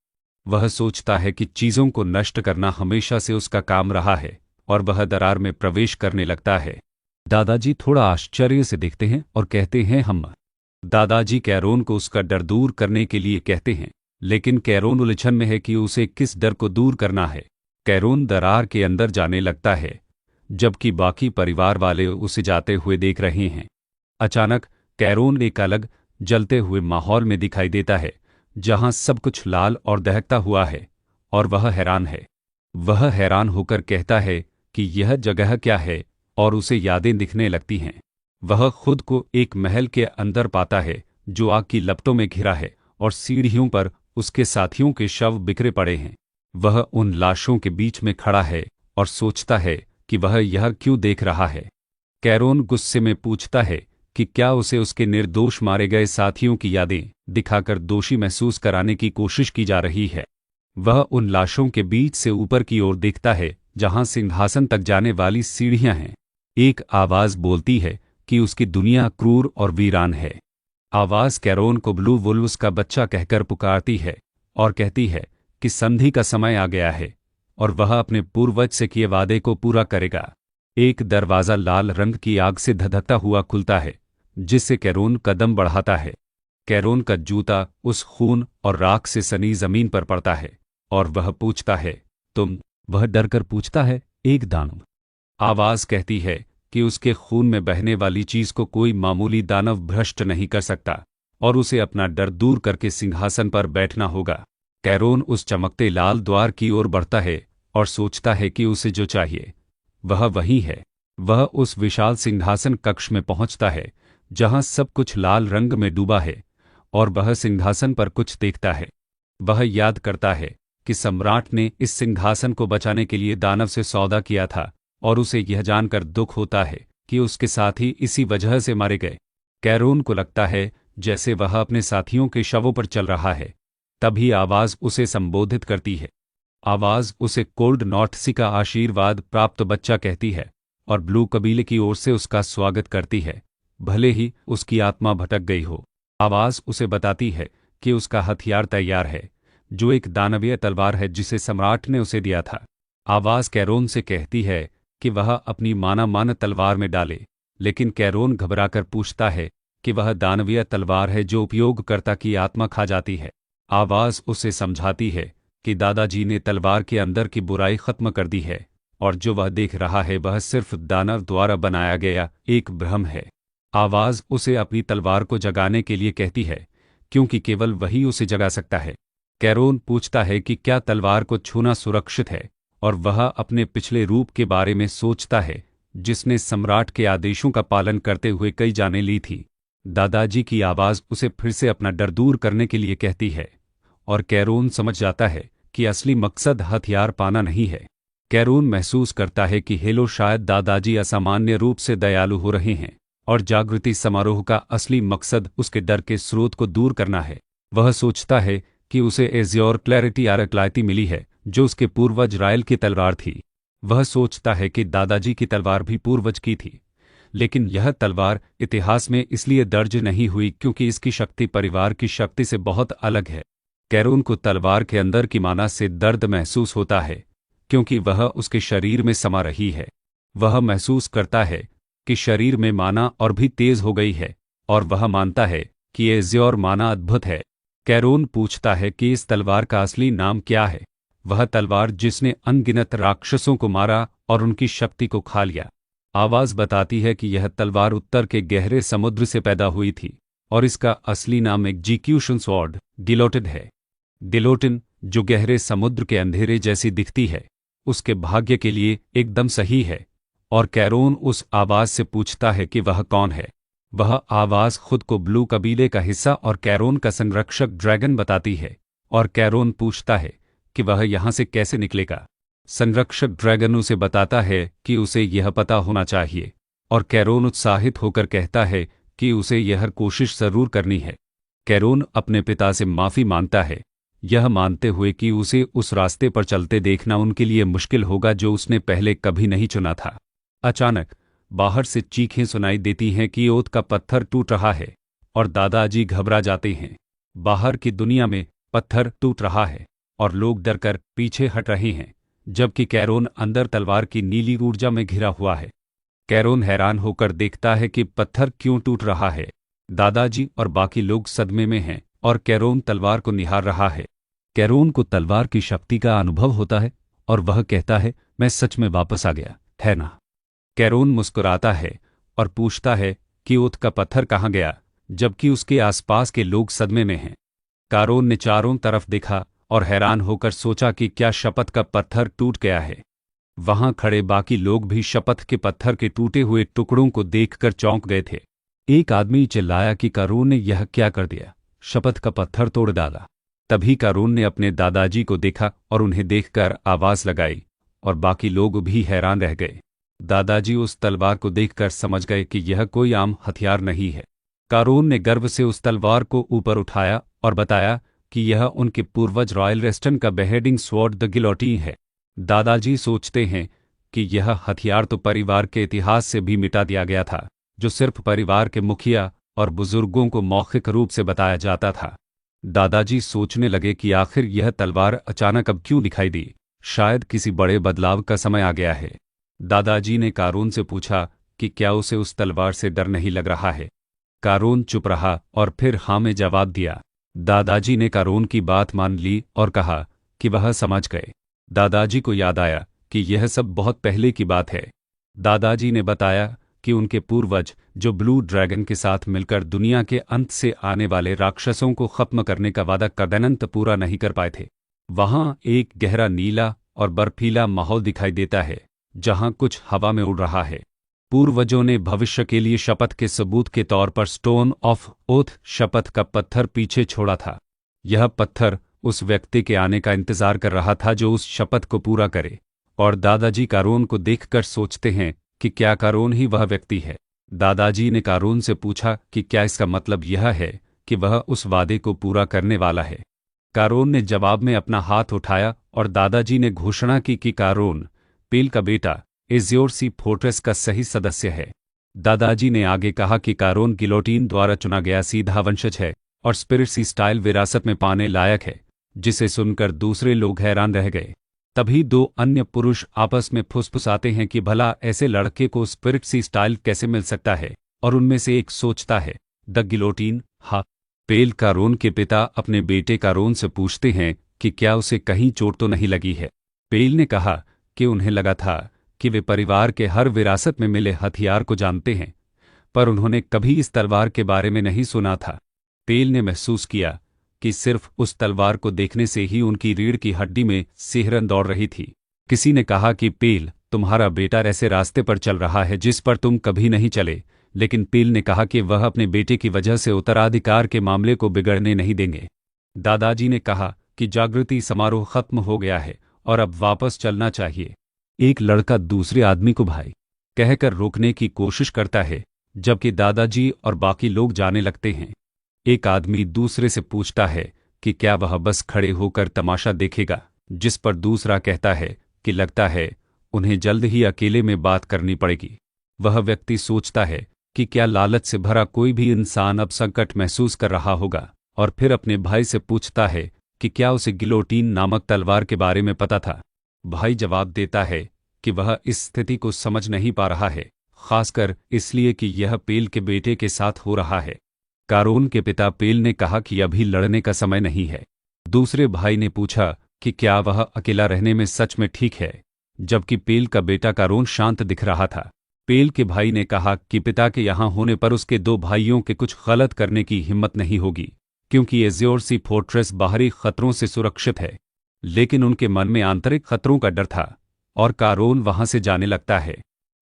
वह सोचता है कि चीजों को नष्ट करना हमेशा से उसका काम रहा है, और वह दरार में प्रवेश करने लगता है। दादाजी थोड़ा आश्चर्य से देखते हैं और कहते हैं हम। दादाजी कैरोन को उसका डर दूर करने के लिए कहते हैं, लेकिन कैरोन उलझन में है कि उसे किस डर को दूर करना है। कैरोन दरार के अंदर जाने लगता है, जबकि बाकी परिवार वाले उसे जाते हुए देख रहे हैं। अचानक कैरोन एक अलग जलते हुए माहौल में दिखाई देता है, जहां सब कुछ लाल और दहकता हुआ है, और वह हैरान है। वह हैरान होकर कहता है कि यह जगह क्या है, और उसे यादें दिखने लगती हैं। वह खुद को एक महल के अंदर पाता है, जो आग की लपटों में घिरा है, और सीढ़ियों पर उसके साथियों के शव बिखरे पड़े हैं। वह उन लाशों के बीच में खड़ा है और सोचता है कि वह यह क्यों देख रहा है। कैरोन गुस्से में पूछता है कि क्या उसे उसके निर्दोष मारे गए साथियों की यादें दिखाकर दोषी महसूस कराने की कोशिश की जा रही है। वह उन लाशों के बीच से ऊपर की ओर देखता है, जहां सिंहासन तक जाने वाली सीढ़ियां हैं। एक आवाज बोलती है कि उसकी दुनिया क्रूर और वीरान है। आवाज कैरोन को ब्लू वुल्व्स का बच्चा कहकर पुकारती है और कहती है कि संधि का समय आ गया है और वह अपने पूर्वज से किए वादे को पूरा करेगा। एक दरवाजा लाल रंग की आग से धधकता हुआ खुलता है, जिससे कैरोन कदम बढ़ाता है। कैरोन का जूता उस खून और राख से सनी जमीन पर पड़ता है और वह पूछता है, तुम? वह डरकर पूछता है, एक दानव। आवाज कहती है कि उसके खून में बहने वाली चीज को कोई मामूली दानव भ्रष्ट नहीं कर सकता। और उसे अपना डर दूर करके सिंहासन पर बैठना होगा। कैरोन उस चमकते लाल द्वार की ओर बढ़ता है और सोचता है कि उसे जो चाहिए वह वही है। वह उस विशाल सिंहासन कक्ष में पहुंचता है जहां सब कुछ लाल रंग में डूबा है, और वह सिंहासन पर कुछ देखता है। वह याद करता है कि सम्राट ने इस सिंहासन को बचाने के लिए दानव से सौदा किया था, और उसे यह जानकर दुख होता है कि उसके साथी इसी वजह से मारे गए। कैरोन को लगता है जैसे वह अपने साथियों के शवों पर चल रहा है। तभी आवाज उसे संबोधित करती है। आवाज उसे कोल्ड नॉर्थ सी का आशीर्वाद प्राप्त बच्चा कहती है और ब्लू कबीले की ओर से उसका स्वागत करती है, भले ही उसकी आत्मा भटक गई हो। आवाज उसे बताती है कि उसका हथियार तैयार है, जो एक दानवीय तलवार है जिसे सम्राट ने उसे दिया था। आवाज कैरोन से कहती है कि वह अपनी माना तलवार में डाले, लेकिन कैरोन घबराकर पूछता है कि वह दानवीय तलवार है जो उपयोगकर्ता की आत्मा खा जाती है। आवाज उसे समझाती है कि दादाजी ने तलवार के अंदर की बुराई खत्म कर दी है, और जो वह देख रहा है वह सिर्फ दानव द्वारा बनाया गया एक भ्रम है। आवाज उसे अपनी तलवार को जगाने के लिए कहती है, क्योंकि केवल वही उसे जगा सकता है। कैरोन पूछता है कि क्या तलवार को छूना सुरक्षित है, और वह अपने पिछले रूप के बारे में सोचता है जिसने सम्राट के आदेशों का पालन करते हुए कई जानें ली थी। दादाजी की आवाज उसे फिर से अपना डर दूर करने के लिए कहती है, और कैरोन समझ जाता है कि असली मकसद हथियार पाना नहीं है। कैरोन महसूस करता है कि हेलो शायद दादाजी असामान्य रूप से दयालु हो रहे हैं, और जागृति समारोह का असली मकसद उसके डर के स्रोत को दूर करना है। वह सोचता है कि उसे एज़्योर क्लैरिटी आरक्लाइती मिली है, जो उसके पूर्वज रायल की तलवार थी। वह सोचता है कि दादाजी की तलवार भी पूर्वज की थी, लेकिन यह तलवार इतिहास में इसलिए दर्ज नहीं हुई क्योंकि इसकी शक्ति परिवार की शक्ति से बहुत अलग है। कैरोन को तलवार के अंदर की माना से दर्द महसूस होता है, क्योंकि वह उसके शरीर में समा रही है। वह महसूस करता है कि शरीर में माना और भी तेज हो गई है, और वह मानता है कि एज़्योर माना अद्भुत है। कैरोन पूछता है कि इस तलवार का असली नाम क्या है, वह तलवार जिसने अनगिनत राक्षसों को मारा और उनकी शक्ति को खा लिया। आवाज बताती है कि यह तलवार उत्तर के गहरे समुद्र से पैदा हुई थी, और इसका असली नाम एग्जीक्यूशन स्वॉर्ड गिलोटिन है। गिलोटिन, जो गहरे समुद्र के अंधेरे जैसी दिखती है, उसके भाग्य के लिए एकदम सही है। और कैरोन उस आवाज से पूछता है कि वह कौन है। वह आवाज खुद को ब्लू कबीले का हिस्सा और कैरोन का संरक्षक ड्रैगन बताती है, और कैरोन पूछता है कि वह यहाँ से कैसे निकलेगा। संरक्षक ड्रैगन उसे बताता है कि उसे यह पता होना चाहिए, और कैरोन उत्साहित होकर कहता है कि उसे यह कोशिश जरूर करनी है। कैरोन अपने पिता से माफी मांगता है, यह मानते हुए कि उसे उस रास्ते पर चलते देखना उनके लिए मुश्किल होगा जो उसने पहले कभी नहीं चुना था। अचानक बाहर से चीखें सुनाई देती हैं कि ओत का पत्थर टूट रहा है, और दादाजी घबरा जाते हैं। बाहर की दुनिया में पत्थर टूट रहा है और लोग डरकर पीछे हट रहे हैं, जबकि कैरोन अंदर तलवार की नीली ऊर्जा में घिरा हुआ है। कैरोन हैरान होकर देखता है कि पत्थर क्यों टूट रहा है। दादाजी और बाकी लोग सदमे में हैं, और कैरोन तलवार को निहार रहा है। कैरोन को तलवार की शक्ति का अनुभव होता है, और वह कहता है, मैं सच में वापस आ गया है ना। कैरोन मुस्कुराता है और पूछता है कि ओत का पत्थर कहाँ गया, जबकि उसके आसपास के लोग सदमे में हैं। कैरोन ने चारों तरफ देखा और हैरान होकर सोचा कि क्या शपथ का पत्थर टूट गया है। वहां खड़े बाकी लोग भी शपथ के पत्थर के टूटे हुए टुकड़ों को देखकर चौंक गए थे। एक आदमी चिल्लाया कि कैरोन ने यह क्या कर दिया, शपथ का पत्थर तोड़ डाला। तभी कैरोन ने अपने दादाजी को देखा और उन्हें देखकर आवाज लगाई, और बाकी लोग भी हैरान रह गए। दादाजी उस तलवार को देखकर समझ गए कि यह कोई आम हथियार नहीं है। कैरोन ने गर्व से उस तलवार को ऊपर उठाया और बताया कि यह उनके पूर्वज रॉयल रेस्टन का बेहेडिंग स्वॉर्ड द गिलोटिन है। दादाजी सोचते हैं कि यह हथियार तो परिवार के इतिहास से भी मिटा दिया गया था, जो सिर्फ परिवार के मुखिया और बुजुर्गों को मौखिक रूप से बताया जाता था। दादाजी सोचने लगे कि आखिर यह तलवार अचानक अब क्यों दिखाई दी, शायद किसी बड़े बदलाव का समय आ गया है। दादाजी ने कैरोन से पूछा कि क्या उसे उस तलवार से डर नहीं लग रहा है। कैरोन चुप रहा और फिर हाँ में जवाब दिया। दादाजी ने कैरोन की बात मान ली और कहा कि वह समझ गए। दादाजी को याद आया कि यह सब बहुत पहले की बात है। दादाजी ने बताया कि उनके पूर्वज जो ब्लू ड्रैगन के साथ मिलकर दुनिया के अंत से आने वाले राक्षसों को खत्म करने का वादा कदनंत पूरा नहीं कर पाए थे। वहां एक गहरा नीला और बर्फीला माहौल दिखाई देता है जहां कुछ हवा में उड़ रहा है। पूर्वजों ने भविष्य के लिए शपथ के सबूत के तौर पर स्टोन ऑफ ओथ शपथ का पत्थर पीछे छोड़ा था। यह पत्थर उस व्यक्ति के आने का इंतजार कर रहा था जो उस शपथ को पूरा करे। और दादाजी कारोन को देखकर सोचते हैं कि क्या कारोन ही वह व्यक्ति है। दादाजी ने कारोन से पूछा कि क्या इसका मतलब यह है कि वह उस वादे को पूरा करने वाला है। कारोन ने जवाब में अपना हाथ उठाया और दादाजी ने घोषणा की कि कारोन पेल का बेटा एज्योर सी फोर्ट्रेस का सही सदस्य है। दादाजी ने आगे कहा कि कारोन गिलोटीन द्वारा चुना गया सीधा वंशज है और स्पिरिट सी स्टाइल विरासत में पाने लायक है, जिसे सुनकर दूसरे लोग हैरान रह गए। तभी दो अन्य पुरुष आपस में फुसफुसाते हैं कि भला ऐसे लड़के को स्पिरिट सी स्टाइल कैसे मिल सकता है, और उनमें से एक सोचता है द गिलोटीन। हा। पेल कारोन के पिता अपने बेटे कारोन से पूछते हैं कि क्या उसे कहीं चोट तो नहीं लगी है। पेल ने कहा कि उन्हें लगा था कि वे परिवार के हर विरासत में मिले हथियार को जानते हैं, पर उन्होंने कभी इस तलवार के बारे में नहीं सुना था। पेल ने महसूस किया कि सिर्फ उस तलवार को देखने से ही उनकी रीढ़ की हड्डी में सिहरन दौड़ रही थी। किसी ने कहा कि पेल, तुम्हारा बेटा ऐसे रास्ते पर चल रहा है जिस पर तुम कभी नहीं चले, लेकिन पेल ने कहा कि वह अपने बेटे की वजह से उत्तराधिकार के मामले को बिगड़ने नहीं देंगे। दादाजी ने कहा कि जागृति समारोह खत्म हो गया है और अब वापस चलना चाहिए। एक लड़का दूसरे आदमी को भाई कहकर रोकने की कोशिश करता है, जबकि दादाजी और बाकी लोग जाने लगते हैं। एक आदमी दूसरे से पूछता है कि क्या वह बस खड़े होकर तमाशा देखेगा, जिस पर दूसरा कहता है कि लगता है उन्हें जल्द ही अकेले में बात करनी पड़ेगी। वह व्यक्ति सोचता है कि क्या लालच से भरा कोई भी इंसान अब संकट महसूस कर रहा होगा, और फिर अपने भाई से पूछता है कि क्या उसे गिलोटीन नामक तलवार के बारे में पता था। भाई जवाब देता है कि वह इस स्थिति को समझ नहीं पा रहा है, खासकर इसलिए कि यह पेल के बेटे के साथ हो रहा है। कारोन के पिता पेल ने कहा कि अभी लड़ने का समय नहीं है। दूसरे भाई ने पूछा कि क्या वह अकेला रहने में सच में ठीक है, जबकि पेल का बेटा कारोन शांत दिख रहा था। पेल के भाई ने कहा कि पिता के यहाँ होने पर उसके दो भाइयों के कुछ गलत करने की हिम्मत नहीं होगी, क्योंकि एज्योर सी फोर्ट्रेस बाहरी खतरों से सुरक्षित है, लेकिन उनके मन में आंतरिक खतरों का डर था, और कारोन वहां से जाने लगता है।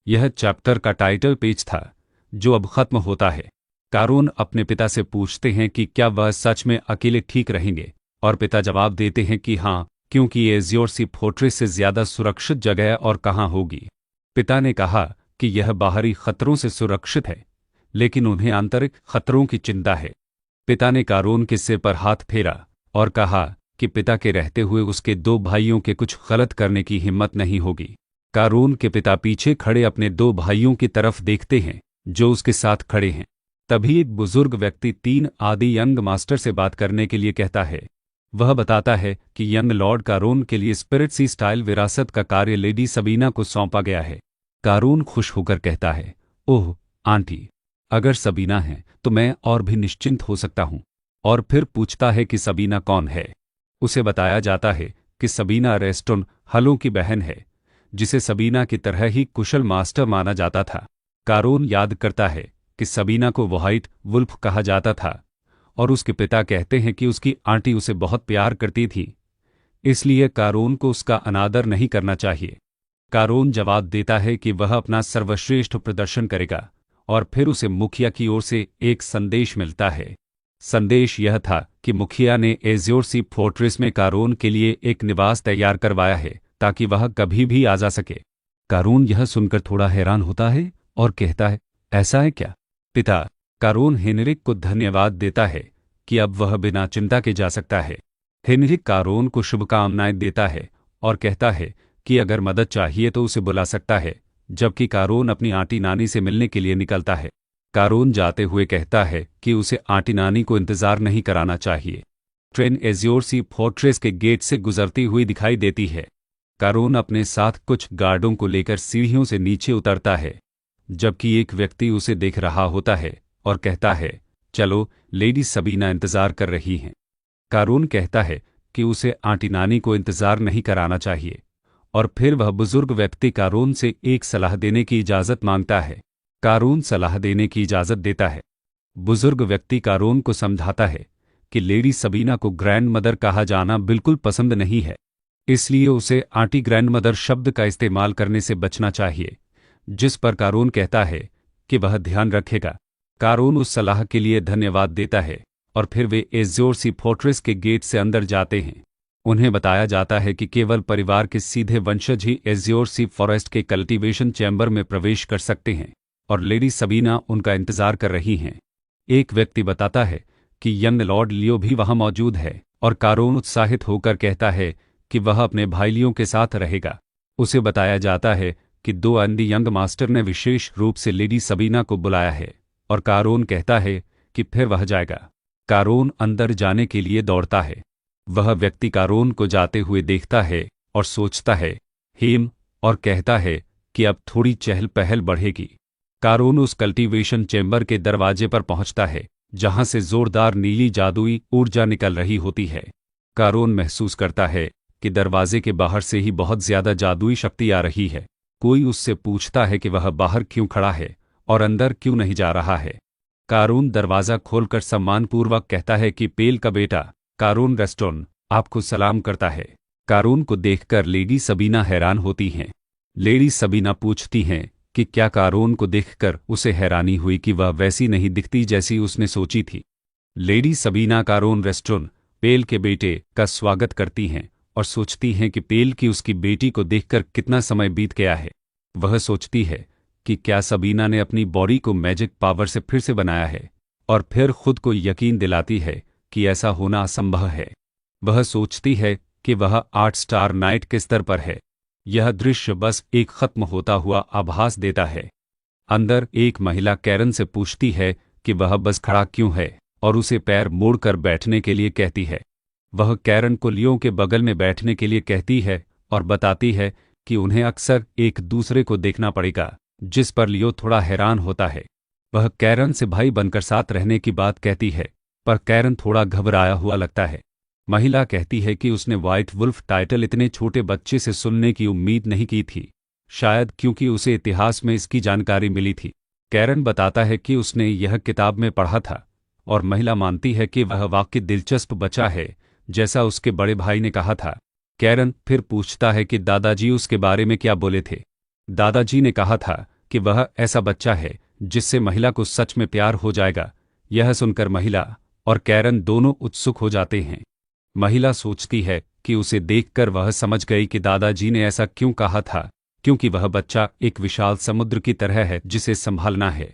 यह चैप्टर का टाइटल पेज था, जो अब खत्म होता है। कारोन अपने पिता से पूछते हैं कि क्या वह सच में अकेले ठीक रहेंगे, और पिता जवाब देते हैं कि हाँ, क्योंकि एज्योर सी फोर्ट्रेस से ज्यादा सुरक्षित जगह और कहाँ होगी। पिता ने कहा कि यह बाहरी खतरों से सुरक्षित है, लेकिन उन्हें आंतरिक खतरों की चिंता है। पिता ने कारोन के सिर पर हाथ फेरा और कहा कि पिता के रहते हुए उसके दो भाइयों के कुछ गलत करने की हिम्मत नहीं होगी। कारोन के पिता पीछे खड़े अपने दो भाइयों की तरफ देखते हैं जो उसके साथ खड़े हैं। तभी एक बुजुर्ग व्यक्ति 3 आदि यंग मास्टर से बात करने के लिए कहता है। वह बताता है कि यंग लॉर्ड कारोन के लिए स्पिरिट सी स्टाइल विरासत का कार्य लेडी सबीना को सौंपा गया है। कारोन खुश होकर कहता है, ओह आंटी, अगर सबीना है तो मैं और भी निश्चिंत हो सकता हूँ। और फिर पूछता है कि सबीना कौन है। उसे बताया जाता है कि सबीना रेस्टोन हलों की बहन है, जिसे सबीना की तरह ही कुशल मास्टर माना जाता था। कारोन याद करता है कि सबीना को व्हाइट वुल्फ कहा जाता था, और उसके पिता कहते हैं कि उसकी आंटी उसे बहुत प्यार करती थी, इसलिए कारोन को उसका अनादर नहीं करना चाहिए। कारोन जवाब देता है कि वह अपना सर्वश्रेष्ठ प्रदर्शन करेगा, और फिर उसे मुखिया की ओर से एक संदेश मिलता है। संदेश यह था कि मुखिया ने एज्योर सी फोर्ट्रेस में कारोन के लिए एक निवास तैयार करवाया है ताकि वह कभी भी आ जा सके। कारोन यह सुनकर थोड़ा हैरान होता है और कहता है, ऐसा है क्या पिता? कारोन हेनरिक को धन्यवाद देता है कि अब वह बिना चिंता के जा सकता है। हेनरिक कारोन को शुभकामनाएं देता है और कहता है कि अगर मदद चाहिए तो उसे बुला सकता है, जबकि कारोन अपनी आंटी नानी से मिलने के लिए निकलता है। कारोन जाते हुए कहता है कि उसे आंटी नानी को इंतजार नहीं कराना चाहिए। ट्रेन एज्योर सी फोर्ट्रेस के गेट से गुजरती हुई दिखाई देती है। कारोन अपने साथ कुछ गार्डों को लेकर सीढ़ियों से नीचे उतरता है, जबकि एक व्यक्ति उसे देख रहा होता है और कहता है, चलो लेडी सबीना इंतजार कर रही हैं। कारोन कहता है कि उसे आंटी नानी को इंतजार नहीं कराना चाहिए, और फिर वह बुजुर्ग व्यक्ति कारोन से एक सलाह देने की इजाज़त मांगता है। कारून सलाह देने की इजाज़त देता है। बुजुर्ग व्यक्ति कारून को समझाता है कि लेडी सबीना को ग्रैंड मदर कहा जाना बिल्कुल पसंद नहीं है, इसलिए उसे आंटी ग्रैंड मदर शब्द का इस्तेमाल करने से बचना चाहिए, जिस पर कारून कहता है कि वह ध्यान रखेगा। कारून उस सलाह के लिए धन्यवाद देता है और फिर वे एज़्योर सी फोर्ट्रेस के गेट से अंदर जाते हैं। उन्हें बताया जाता है कि केवल परिवार के सीधे वंशज ही एज़्योर सी फॉरेस्ट के कल्टीवेशन चैम्बर में प्रवेश कर सकते हैं और लेडी सबीना उनका इंतजार कर रही हैं। एक व्यक्ति बताता है कि यंग लॉर्ड लियो भी वहां मौजूद है और कारून उत्साहित होकर कहता है कि वह अपने भाई लियो के साथ रहेगा। उसे बताया जाता है कि दो अन्य यंग मास्टर ने विशेष रूप से लेडी सबीना को बुलाया है और कारून कहता है कि फिर वह जाएगा। कारून अंदर जाने के लिए दौड़ता है। वह व्यक्ति कारून को जाते हुए देखता है और सोचता है हेम और कहता है कि अब थोड़ी चहल पहल बढ़ेगी। कारून उस कल्टीवेशन चेंबर के दरवाजे पर पहुंचता है जहां से जोरदार नीली जादुई ऊर्जा निकल रही होती है। कारून महसूस करता है कि दरवाजे के बाहर से ही बहुत ज्यादा जादुई शक्ति आ रही है। कोई उससे पूछता है कि वह बाहर क्यों खड़ा है और अंदर क्यों नहीं जा रहा है। कारून दरवाजा खोलकर सम्मानपूर्वक कहता है कि पेल का बेटा कारून रेस्टोन आपको सलाम करता है। कारून को देखकर लेडी सबीना हैरान होती हैं। लेडी सबीना पूछती हैं कि क्या कारून को देखकर उसे हैरानी हुई कि वह वैसी नहीं दिखती जैसी उसने सोची थी। लेडी सबीना कारून रेस्टोन पेल के बेटे का स्वागत करती हैं और सोचती हैं कि पेल की उसकी बेटी को देखकर कितना समय बीत गया है। वह सोचती है कि क्या सबीना ने अपनी बॉडी को मैजिक पावर से फिर से बनाया है और फिर खुद को यकीन दिलाती है कि ऐसा होना असंभव है। वह सोचती है कि वह 8 स्टार नाइट के स्तर पर है। यह दृश्य बस एक खत्म होता हुआ आभास देता है। अंदर एक महिला कैरन से पूछती है कि वह बस खड़ा क्यों है और उसे पैर मोड़कर बैठने के लिए कहती है। वह कैरन को लियो के बगल में बैठने के लिए कहती है और बताती है कि उन्हें अक्सर एक दूसरे को देखना पड़ेगा, जिस पर लियो थोड़ा हैरान होता है। वह कैरन से भाई बनकर साथ रहने की बात कहती है, पर कैरन थोड़ा घबराया हुआ लगता है। महिला कहती है कि उसने व्हाइट वुल्फ टाइटल इतने छोटे बच्चे से सुनने की उम्मीद नहीं की थी, शायद क्योंकि उसे इतिहास में इसकी जानकारी मिली थी। कैरन बताता है कि उसने यह किताब में पढ़ा था और महिला मानती है कि वह वाकई दिलचस्प बच्चा है, जैसा उसके बड़े भाई ने कहा था। कैरन फिर पूछता है कि दादाजी उसके बारे में क्या बोले थे। दादाजी ने कहा था कि वह ऐसा बच्चा है जिससे महिला को सच में प्यार हो जाएगा। यह सुनकर महिला और कैरन दोनों उत्सुक हो जाते हैं। महिला सोचती है कि उसे देखकर वह समझ गई कि दादाजी ने ऐसा क्यों कहा था, क्योंकि वह बच्चा एक विशाल समुद्र की तरह है जिसे संभालना है।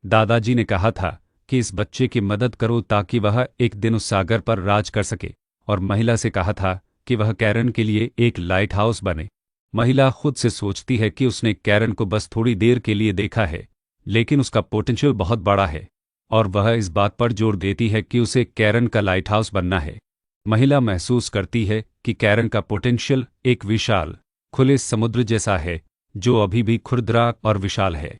दादाजी ने कहा था कि इस बच्चे की मदद करो ताकि वह एक दिन उस सागर पर राज कर सके, और महिला से कहा था कि वह कैरन के लिए एक लाइट हाउस बने। महिला खुद से सोचती है कि उसने कैरन को बस थोड़ी देर के लिए देखा है, लेकिन उसका पोटेंशियल बहुत बड़ा है और वह इस बात पर जोर देती है कि उसे कैरन का लाइट हाउस बनना है। महिला महसूस करती है कि कैरन का पोटेंशियल एक विशाल खुले समुद्र जैसा है जो अभी भी खुरदरा और विशाल है।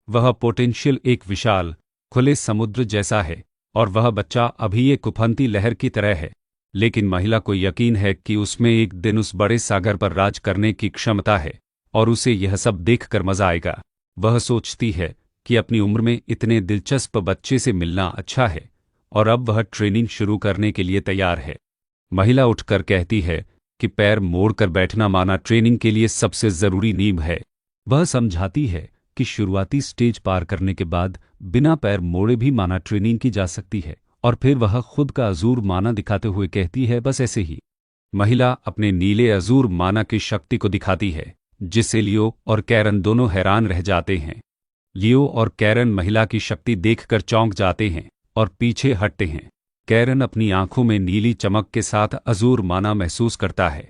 वह पोटेंशियल एक विशाल खुले समुद्र जैसा है और वह बच्चा अभी एक उफनती लहर की तरह है, लेकिन महिला को यकीन है कि उसमें एक दिन उस बड़े सागर पर राज करने की क्षमता है और उसे यह सब देखकर मजा आएगा। वह सोचती है कि अपनी उम्र में इतने दिलचस्प बच्चे से मिलना अच्छा है और अब वह ट्रेनिंग शुरू करने के लिए तैयार है। महिला उठकर कहती है कि पैर मोड़कर बैठना माना ट्रेनिंग के लिए सबसे जरूरी नींव है। वह समझाती है कि शुरुआती स्टेज पार करने के बाद बिना पैर मोड़े भी माना ट्रेनिंग की जा सकती है, और फिर वह खुद का अजूर माना दिखाते हुए कहती है बस ऐसे ही। महिला अपने नीले अजूर माना की शक्ति को दिखाती है, जिससे लियो और कैरन दोनों हैरान रह जाते हैं। लियो और कैरन महिला की शक्ति देखकर चौंक जाते हैं और पीछे हटते हैं। कैरन अपनी आंखों में नीली चमक के साथ अजूर माना महसूस करता है।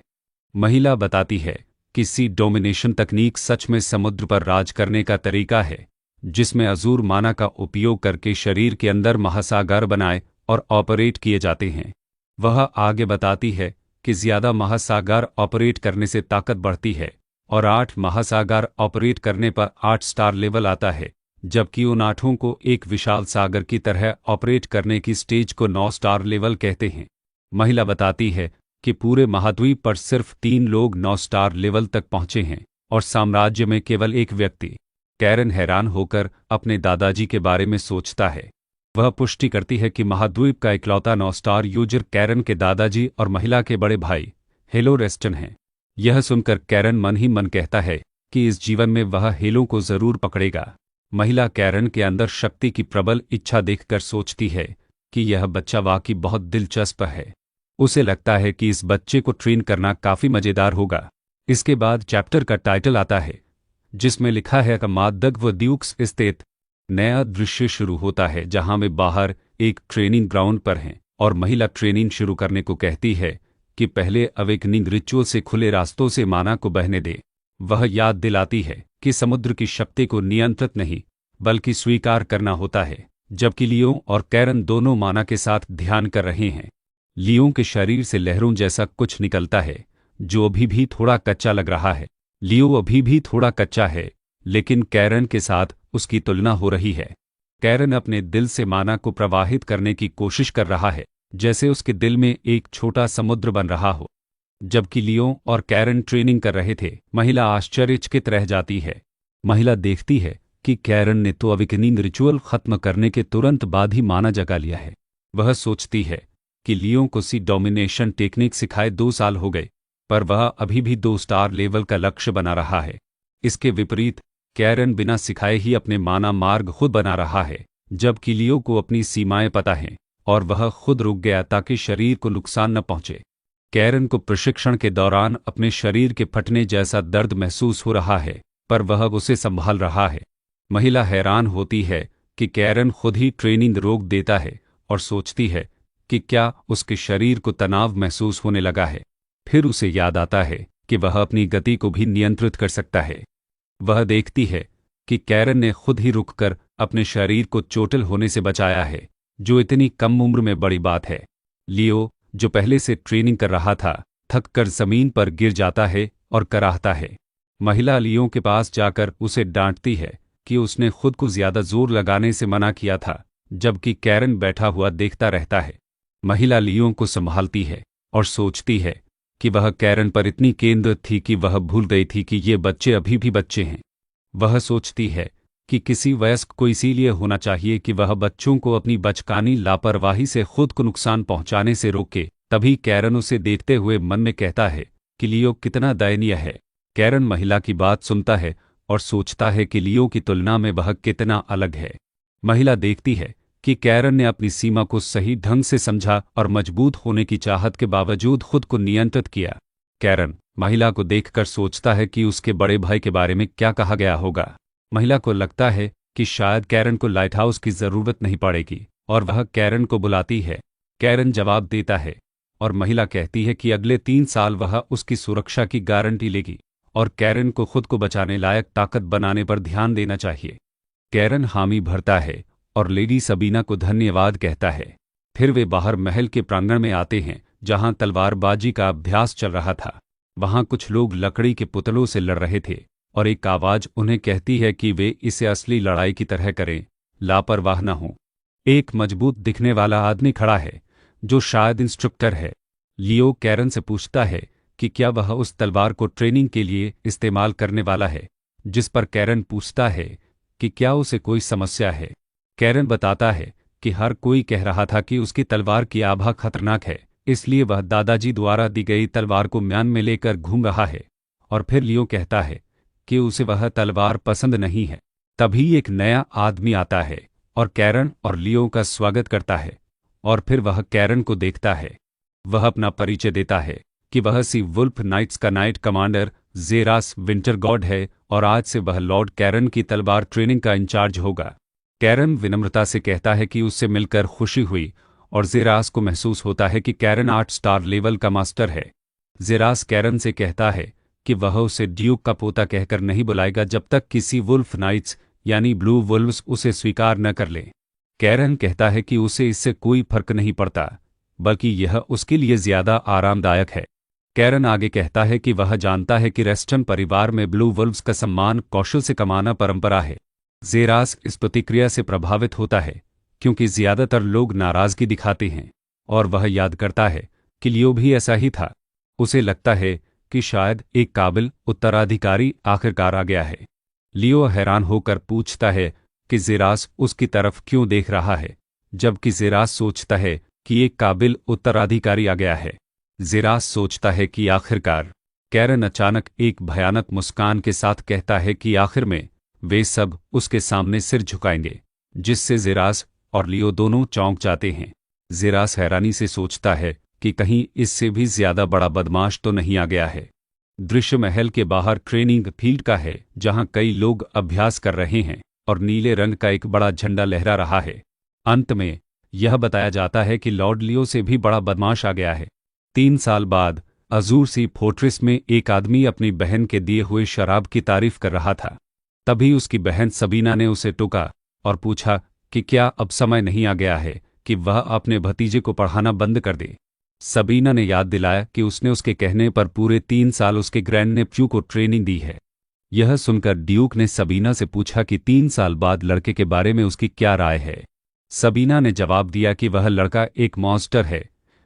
महिला बताती है कि सी डोमिनेशन तकनीक सच में समुद्र पर राज करने का तरीका है, जिसमें अजूर माना का उपयोग करके शरीर के अंदर महासागर बनाए और ऑपरेट किए जाते हैं। वह आगे बताती है कि ज्यादा महासागर ऑपरेट करने से ताकत बढ़ती है और 8 महासागर ऑपरेट करने पर 8 स्टार लेवल आता है, जबकि उन 8 को एक विशाल सागर की तरह ऑपरेट करने की स्टेज को 9 स्टार लेवल कहते हैं। महिला बताती है कि पूरे महाद्वीप पर सिर्फ 3 लोग 9 स्टार लेवल तक पहुंचे हैं और साम्राज्य में केवल एक व्यक्ति कैरन हैरान होकर अपने दादाजी के बारे में सोचता है। वह पुष्टि करती है कि महाद्वीप का इकलौता 9 स्टार यूजर कैरन के दादाजी और महिला के बड़े भाई हेलो रेस्टन हैं। यह सुनकर कैरन मन ही मन कहता है कि इस जीवन में वह हेलो को जरूर पकड़ेगा। महिला कैरन के अंदर शक्ति की प्रबल इच्छा देखकर सोचती है कि यह बच्चा वाकई बहुत दिलचस्प है। उसे लगता है कि इस बच्चे को ट्रेन करना काफी मजेदार होगा। इसके बाद चैप्टर का टाइटल आता है जिसमें लिखा है मादक व ड्यूक्स स्थित। नया दृश्य शुरू होता है जहां वे बाहर एक ट्रेनिंग ग्राउंड पर हैं और महिला ट्रेनिंग शुरू करने को कहती है कि पहले अवेकनिंग रिचुअल से खुले रास्तों से माना को बहने दे। वह याद दिलाती है कि समुद्र की शक्ति को नियंत्रित नहीं बल्कि स्वीकार करना होता है। जबकि लियो और कैरन दोनों माना के साथ ध्यान कर रहे हैं। लियो के शरीर से लहरों जैसा कुछ निकलता है जो अभी भी थोड़ा कच्चा लग रहा है। लियो अभी भी थोड़ा कच्चा है लेकिन कैरन के साथ उसकी तुलना हो रही है। कैरन अपने दिल से माना को प्रवाहित करने की कोशिश कर रहा है जैसे उसके दिल में एक छोटा समुद्र बन रहा हो। जबकि लियो और कैरन ट्रेनिंग कर रहे थे, महिला आश्चर्यचकित रह जाती है। महिला देखती है कि कैरन ने तो अवेकनिंग रिचुअल खत्म करने के तुरंत बाद ही माना जगा लिया है। वह सोचती है कि लियो को सी डोमिनेशन टेक्निक सिखाए 2 साल हो गए पर वह अभी भी 2 स्टार लेवल का लक्ष्य बना रहा है। इसके विपरीत कैरन बिना सिखाए ही अपने माना मार्ग खुद बना रहा है। जबकि लियो को अपनी सीमाएं पता हैं और वह खुद रुक गया ताकि शरीर को नुकसान न पहुंचे। कैरन को प्रशिक्षण के दौरान अपने शरीर के फटने जैसा दर्द महसूस हो रहा है पर वह उसे संभाल रहा है। महिला हैरान होती है कि कैरन खुद ही ट्रेनिंग रोक देता है और सोचती है कि क्या उसके शरीर को तनाव महसूस होने लगा है। फिर उसे याद आता है कि वह अपनी गति को भी नियंत्रित कर सकता है। वह देखती है कि कैरन ने खुद ही रुककर अपने शरीर को चोटिल होने से बचाया है जो इतनी कम उम्र में बड़ी बात है। लियो जो पहले से ट्रेनिंग कर रहा था थक कर जमीन पर गिर जाता है और कराहता है। महिला लियो के पास जाकर उसे डांटती है कि उसने खुद को ज्यादा जोर लगाने से मना किया था जबकि कैरन बैठा हुआ देखता रहता है। महिला लियो को संभालती है और सोचती है कि वह कैरन पर इतनी केंद्रित थी कि वह भूल गई थी कि ये बच्चे अभी भी बच्चे हैं। वह सोचती है कि किसी वयस्क को इसीलिए होना चाहिए कि वह बच्चों को अपनी बचकानी लापरवाही से खुद को नुकसान पहुंचाने से रोके। तभी कैरन उसे देखते हुए मन में कहता है कि लियो कितना दयनीय है। कैरन महिला की बात सुनता है और सोचता है कि लियो की तुलना में वह कितना अलग है। महिला देखती है कि कैरन ने अपनी सीमा को सही ढंग से समझा और मजबूत होने की चाहत के बावजूद खुद को नियंत्रित किया। कैरन महिला को देखकर सोचता है कि उसके बड़े भाई के बारे में क्या कहा गया होगा। महिला को लगता है कि शायद कैरन को लाइट हाउस की जरूरत नहीं पड़ेगी और वह कैरन को बुलाती है। कैरन जवाब देता है और महिला कहती है कि अगले 3 साल वह उसकी सुरक्षा की गारंटी लेगी और कैरन को खुद को बचाने लायक ताकत बनाने पर ध्यान देना चाहिए। कैरन हामी भरता है और लेडी सबीना को धन्यवाद कहता है। फिर वे बाहर महल के प्रांगण में आते हैं जहां तलवारबाजी का अभ्यास चल रहा था। वहां कुछ लोग लकड़ी के पुतलों से लड़ रहे थे और एक आवाज उन्हें कहती है कि वे इसे असली लड़ाई की तरह करें, लापरवाह न हों। एक मजबूत दिखने वाला आदमी खड़ा है जो शायद इंस्ट्रक्टर है। लियो कैरन से पूछता है कि क्या वह उस तलवार को ट्रेनिंग के लिए इस्तेमाल करने वाला है, जिस पर कैरन पूछता है कि क्या उसे कोई समस्या है। कैरन बताता है कि हर कोई कह रहा था कि उसकी तलवार की आभा खतरनाक है, इसलिए वह दादाजी द्वारा दी गई तलवार को म्यान में लेकर घूम रहा है। और फिर लियो कहता है कि उसे वह तलवार पसंद नहीं है। तभी एक नया आदमी आता है और कैरन और लियो का स्वागत करता है और फिर वह कैरन को देखता है। वह अपना परिचय देता है कि वह सी वुल्फ नाइट्स का नाइट कमांडर जेरास विंटरगॉड है और आज से वह लॉर्ड कैरन की तलवार ट्रेनिंग का इंचार्ज होगा। कैरन विनम्रता से कहता है कि उससे मिलकर खुशी हुई और जेरास को महसूस होता है कि कैरन 8 स्टार लेवल का मास्टर है। जेरास कैरन से कहता है कि वह उसे ड्यूक का पोता कहकर नहीं बुलाएगा जब तक किसी वुल्फ नाइट्स यानी ब्लू वुल्व्स उसे स्वीकार न कर ले। कैरन कहता है कि उसे इससे कोई फर्क नहीं पड़ता, बल्कि यह उसके लिए ज्यादा आरामदायक है। कैरन आगे कहता है कि वह जानता है कि रेस्टन परिवार में ब्लू वुल्व्स का सम्मान कौशल से कमाना परंपरा है। जेरास इस प्रतिक्रिया से प्रभावित होता है क्योंकि ज्यादातर लोग नाराजगी दिखाते हैं और वह याद करता है कि लियो भी ऐसा ही था। उसे लगता है कि शायद एक काबिल उत्तराधिकारी आखिरकार आ गया है। लियो हैरान होकर पूछता है कि ज़ेरास उसकी तरफ क्यों देख रहा है, जबकि ज़ेरास सोचता है कि एक काबिल उत्तराधिकारी आ गया है। ज़ेरास सोचता है कि आखिरकार। कैरन अचानक एक भयानक मुस्कान के साथ कहता है कि आखिर में वे सब उसके सामने सिर झुकाएंगे, जिससे ज़ेरास और लियो दोनों चौंक जाते हैं। ज़ेरास हैरानी से सोचता है कि कहीं इससे भी ज्यादा बड़ा बदमाश तो नहीं आ गया है। दृश्य महल के बाहर ट्रेनिंग फील्ड का है, जहां कई लोग अभ्यास कर रहे हैं और नीले रंग का एक बड़ा झंडा लहरा रहा है। अंत में यह बताया जाता है कि लॉर्ड लियो से भी बड़ा बदमाश आ गया है। 3 साल बाद अजूर सी फोर्ट्रेस में एक आदमी अपनी बहन के दिए हुए शराब की तारीफ कर रहा था। तभी उसकी बहन सबीना ने उसे टोका और पूछा कि क्या अब समय नहीं आ गया है कि वह अपने भतीजे को पढ़ाना बंद कर दे। सबीना ने याद दिलाया कि उसने उसके कहने पर पूरे 3 साल उसके ग्रैंड नेफ्यू को ट्रेनिंग दी है। यह सुनकर ड्यूक ने सबीना से पूछा कि 3 साल बाद लड़के के बारे में उसकी क्या राय है। सबीना ने जवाब दिया कि वह लड़का एक मॉन्स्टर है,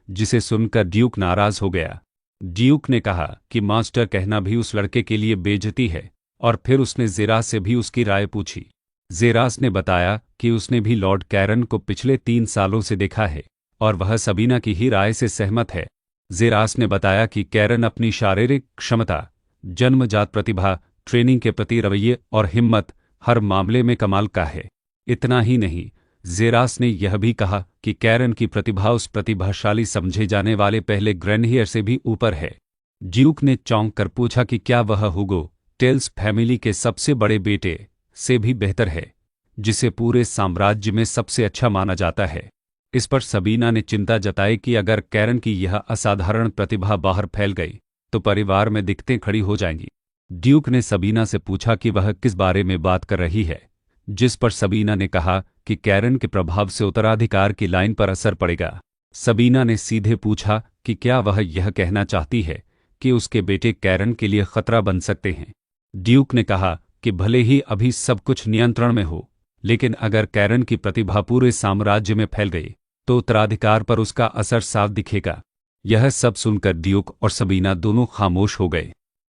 जिसे सुनकर ड्यूक नाराज हो गया। ड्यूक ने कहा कि मॉन्स्टर कहना भी उस लड़के के लिए बेइज्जती है, और फिर उसने ज़ेरास से भी उसकी राय पूछी। ज़ेरास ने बताया कि उसने भी लॉर्ड कैरन को पिछले 3 सालों से देखा है और वह सबीना की ही राय से सहमत है। ज़ेरास ने बताया कि कैरन अपनी शारीरिक क्षमता, जन्मजात प्रतिभा, ट्रेनिंग के प्रति रवैये और हिम्मत हर मामले में कमाल का है। इतना ही नहीं, ज़ेरास ने यह भी कहा कि कैरन की प्रतिभा उस प्रतिभाशाली समझे जाने वाले पहले ग्रैंडहियर से भी ऊपर है। ड्यूक ने चौंक कर पूछा कि क्या वह हुगो टेल्स फैमिली के सबसे बड़े बेटे से भी बेहतर है, जिसे पूरे साम्राज्य में सबसे अच्छा माना जाता है। इस पर सबीना ने चिंता जताई कि अगर कैरन की यह असाधारण प्रतिभा बाहर फैल गई तो परिवार में दिक्कतें खड़ी हो जाएंगी। ड्यूक ने सबीना से पूछा कि वह किस बारे में बात कर रही है, जिस पर सबीना ने कहा कि कैरन के प्रभाव से उत्तराधिकार की लाइन पर असर पड़ेगा। सबीना ने सीधे पूछा कि क्या वह यह कहना चाहती है कि उसके बेटे कैरन के लिए खतरा बन सकते हैं। ड्यूक ने कहा कि भले ही अभी सब कुछ नियंत्रण में हो, लेकिन अगर कैरन की प्रतिभा पूरे साम्राज्य में फैल गई तो उत्तराधिकार पर उसका असर साफ दिखेगा। यह सब सुनकर ड्यूक और सबीना दोनों खामोश हो गए।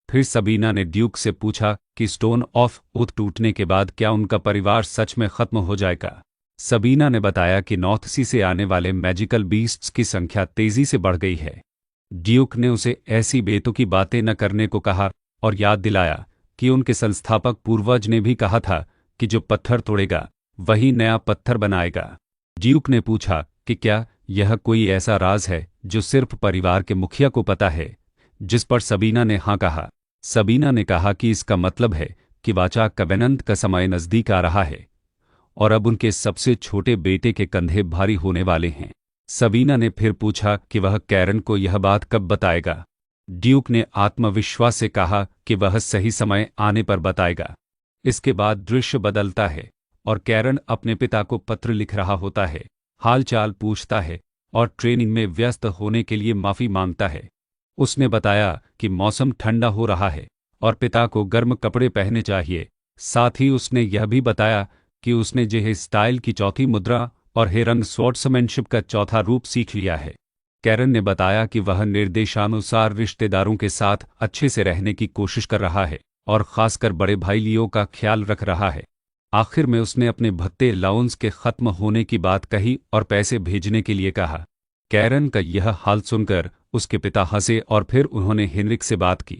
फिर सबीना ने ड्यूक से पूछा कि स्टोन ऑफ ओथ टूटने के बाद क्या उनका परिवार सच में खत्म हो जाएगा। सबीना ने बताया कि नॉर्थ सी से आने वाले मैजिकल बीस्ट्स की संख्या तेजी से बढ़ गई है। ड्यूक ने उसे ऐसी बेतुकी बातें न करने को कहा और याद दिलाया कि उनके संस्थापक पूर्वज ने भी कहा था कि जो पत्थर तोड़ेगा वही नया पत्थर बनाएगा। ड्यूक ने पूछा कि क्या यह कोई ऐसा राज है जो सिर्फ परिवार के मुखिया को पता है, जिस पर सबीना ने हाँ कहा। सबीना ने कहा कि इसका मतलब है कि वाचा कवेनेंट का समय नजदीक आ रहा है और अब उनके सबसे छोटे बेटे के कंधे भारी होने वाले हैं। सबीना ने फिर पूछा कि वह कैरन को यह बात कब बताएगा। ड्यूक ने आत्मविश्वास से कहा कि वह सही समय आने पर बताएगा। इसके बाद दृश्य बदलता है और कैरन अपने पिता को पत्र लिख रहा होता है, हालचाल पूछता है और ट्रेनिंग में व्यस्त होने के लिए माफी मांगता है। उसने बताया कि मौसम ठंडा हो रहा है और पिता को गर्म कपड़े पहनने चाहिए। साथ ही उसने यह भी बताया कि उसने जेह स्टाइल की चौथी मुद्रा और हेरंग स्वॉर्ड्समैनशिप का चौथा रूप सीख लिया है। कैरन ने बताया कि वह निर्देशानुसार रिश्तेदारों के साथ अच्छे से रहने की कोशिश कर रहा है और खासकर बड़े भाई लियो का ख्याल रख रहा है। आखिर में उसने अपने भत्ते अलाउंस के खत्म होने की बात कही और पैसे भेजने के लिए कहा। कैरन का यह हाल सुनकर उसके पिता हंसे और फिर उन्होंने हेनरिक से बात की।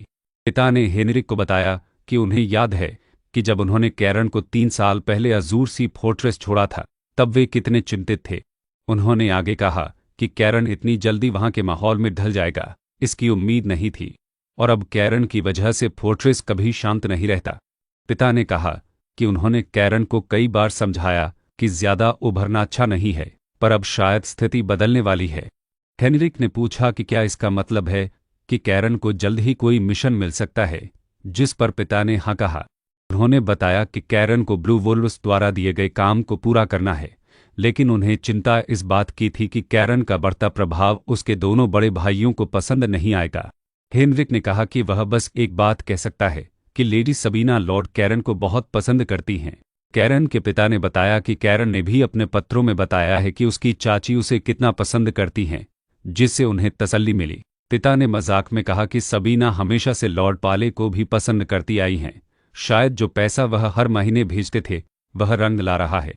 पिता ने हेनरिक को बताया कि उन्हें याद है कि जब उन्होंने कैरन को 3 साल पहले अजूर सी फोर्ट्रेस छोड़ा था तब वे कितने चिंतित थे। उन्होंने आगे कहा कि कैरन इतनी जल्दी वहां के माहौल में ढल जाएगा, इसकी उम्मीद नहीं थी, और अब कैरन की वजह से फोर्ट्रेस कभी शांत नहीं रहता। पिता ने कहा कि उन्होंने कैरन को कई बार समझाया कि ज्यादा उभरना अच्छा नहीं है, पर अब शायद स्थिति बदलने वाली है। हेनरिक ने पूछा कि क्या इसका मतलब है कि कैरन को जल्द ही कोई मिशन मिल सकता है, जिस पर पिता ने हाँ कहा। उन्होंने बताया कि कैरन को ब्लू वुल्व्स द्वारा दिए गए काम को पूरा करना है, लेकिन उन्हें चिंता इस बात की थी कि कैरन का बढ़ता प्रभाव उसके दोनों बड़े भाइयों को पसंद नहीं आएगा। हेनरिक ने कहा कि वह बस एक बात कह सकता है कि लेडी सबीना लॉर्ड कैरन को बहुत पसंद करती हैं। कैरन के पिता ने बताया कि कैरन ने भी अपने पत्रों में बताया है कि उसकी चाची उसे कितना पसंद करती हैं, जिससे उन्हें तसल्ली मिली। पिता ने मजाक में कहा कि सबीना हमेशा से लॉर्ड पाले को भी पसंद करती आई हैं, शायद जो पैसा वह हर महीने भेजते थे वह रंग ला रहा है।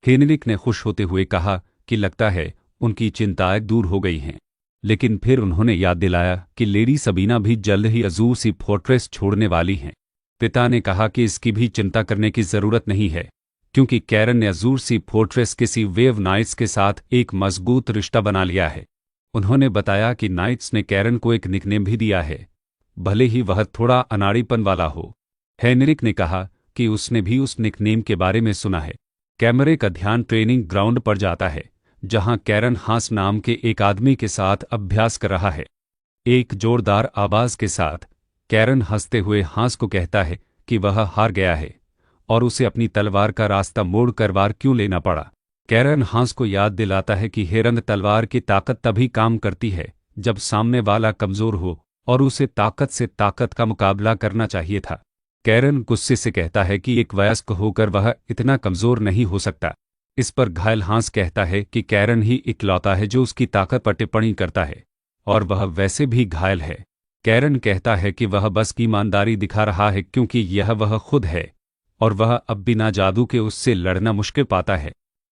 हेनरिक ने खुश होते हुए कहा कि लगता है उनकी चिंताएं दूर हो गई हैं। लेकिन फिर उन्होंने याद दिलाया कि लेडी सबीना भी जल्द ही अजूर सी फोर्ट्रेस छोड़ने वाली हैं। पिता ने कहा कि इसकी भी चिंता करने की ज़रूरत नहीं है, क्योंकि कैरन ने अजूर सी फोर्ट्रेस के सी वेव नाइट्स के साथ एक मजबूत रिश्ता बना लिया है। उन्होंने बताया कि नाइट्स ने कैरन को एक निकनेम भी दिया है, भले ही वह थोड़ा अनाड़ीपन वाला हो। हेनरिक ने कहा कि उसने भी उस निकनेम के बारे में सुना है। कैमरे का ध्यान ट्रेनिंग ग्राउंड पर जाता है, जहां कैरन हांस नाम के एक आदमी के साथ अभ्यास कर रहा है। एक जोरदार आवाज के साथ कैरन हंसते हुए हांस को कहता है कि वह हार गया है और उसे अपनी तलवार का रास्ता मोड़ कर वार क्यों लेना पड़ा। कैरन हांस को याद दिलाता है कि हेरंग तलवार की ताकत तभी काम करती है जब सामने वाला कमजोर हो और उसे ताकत से ताकत का मुकाबला करना चाहिए था। कैरन गुस्से से कहता है कि एक वयस्क होकर वह इतना कमजोर नहीं हो सकता। इस पर घायल हांस कहता है कि कैरन ही इकलौता है जो उसकी ताकत पर टिप्पणी करता है, और वह वैसे भी घायल है। कैरन कहता है कि वह बस की ईमानदारी दिखा रहा है क्योंकि यह वह खुद है और वह अब बिना जादू के उससे लड़ना मुश्किल पाता है।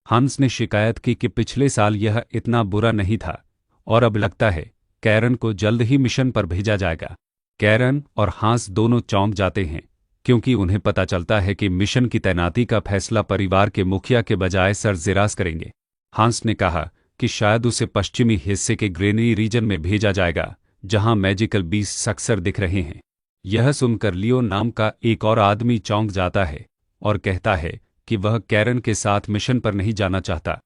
हंस ने शिकायत की कि पिछले साल यह इतना बुरा नहीं था और अब लगता है कैरन को जल्द ही मिशन पर भेजा जाएगा। कैरन और हांस दोनों चौंक जाते हैं क्योंकि उन्हें पता चलता है कि मिशन की तैनाती का फैसला परिवार के मुखिया के बजाय सर जिरास करेंगे। हांस ने कहा कि शायद उसे पश्चिमी हिस्से के ग्रेनरी रीजन में भेजा जाएगा जहां मैजिकल बीस्ट्स अक्सर दिख रहे हैं। यह सुनकर लियो नाम का एक और आदमी चौंक जाता है और कहता है कि वह कैरन के साथ मिशन पर नहीं जाना चाहता।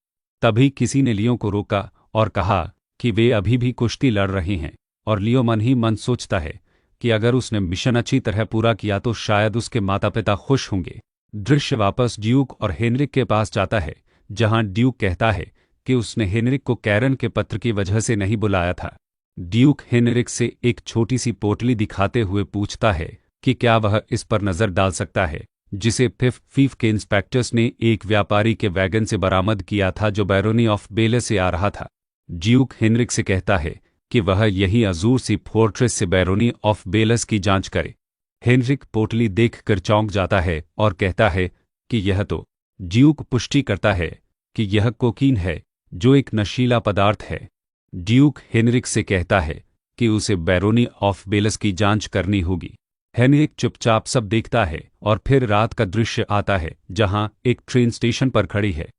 तभी किसी ने लियो को रोका और कहा कि वे अभी भी कुश्ती लड़ रहे हैं, और लियो मन ही मन सोचता है कि अगर उसने मिशन अच्छी तरह पूरा किया तो शायद उसके माता पिता खुश होंगे। दृश्य वापस ड्यूक और हेनरिक के पास जाता है, जहां ड्यूक कहता है कि उसने हेनरिक को कैरन के पत्र की वजह से नहीं बुलाया था। ड्यूक हेनरिक से एक छोटी सी पोटली दिखाते हुए पूछता है कि क्या वह इस पर नजर डाल सकता है, जिसे फिफ के इंस्पेक्टर्स ने एक व्यापारी के वैगन से बरामद किया था जो बैरोनी ऑफ बेले से आ रहा था। ड्यूक हेनरिक से कहता है कि वह यही अजूर सी फोर्ट्रेस से बैरोनी ऑफ बेलस की जांच करे। हेनरिक पोटली देखकर चौंक जाता है और कहता है कि यह तो। ड्यूक पुष्टि करता है कि यह कोकीन है, जो एक नशीला पदार्थ है। ड्यूक हेनरिक से कहता है कि उसे बैरोनी ऑफ बेलस की जांच करनी होगी। हेनरिक चुपचाप सब देखता है और फिर रात का दृश्य आता है जहां एक ट्रेन स्टेशन पर खड़ी है।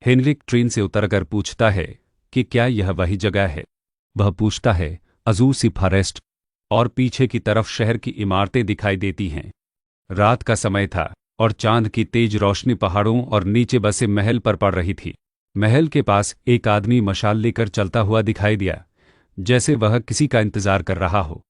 हेनरिक ट्रेन से उतरकर पूछता है कि क्या यह वही जगह है। वह पूछता है अजूर सी फॉरेस्ट, और पीछे की तरफ शहर की इमारतें दिखाई देती हैं। रात का समय था और चांद की तेज रोशनी पहाड़ों और नीचे बसे महल पर पड़ रही थी। महल के पास एक आदमी मशाल लेकर चलता हुआ दिखाई दिया, जैसे वह किसी का इंतजार कर रहा हो।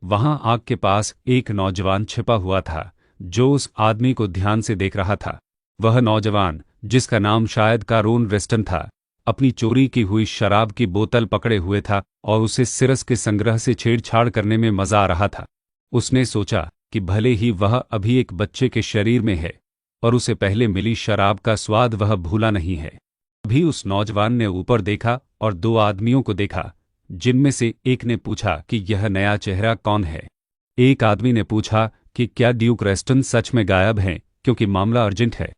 वहां आग के पास एक नौजवान छिपा हुआ था जो उस आदमी को ध्यान से देख रहा था। वह नौजवान, जिसका नाम शायद कारोन वेस्टन था, अपनी चोरी की हुई शराब की बोतल पकड़े हुए था और उसे सिरस के संग्रह से छेड़छाड़ करने में मजा आ रहा था। उसने सोचा कि भले ही वह अभी एक बच्चे के शरीर में है और उसे पहले मिली शराब का स्वाद वह भूला नहीं है। अभी उस नौजवान ने ऊपर देखा और दो आदमियों को देखा, जिनमें से एक ने पूछा कि यह नया चेहरा कौन है। एक आदमी ने पूछा कि क्या ड्यूक रेस्टन सच में गायब हैं क्योंकि मामला अर्जेंट है।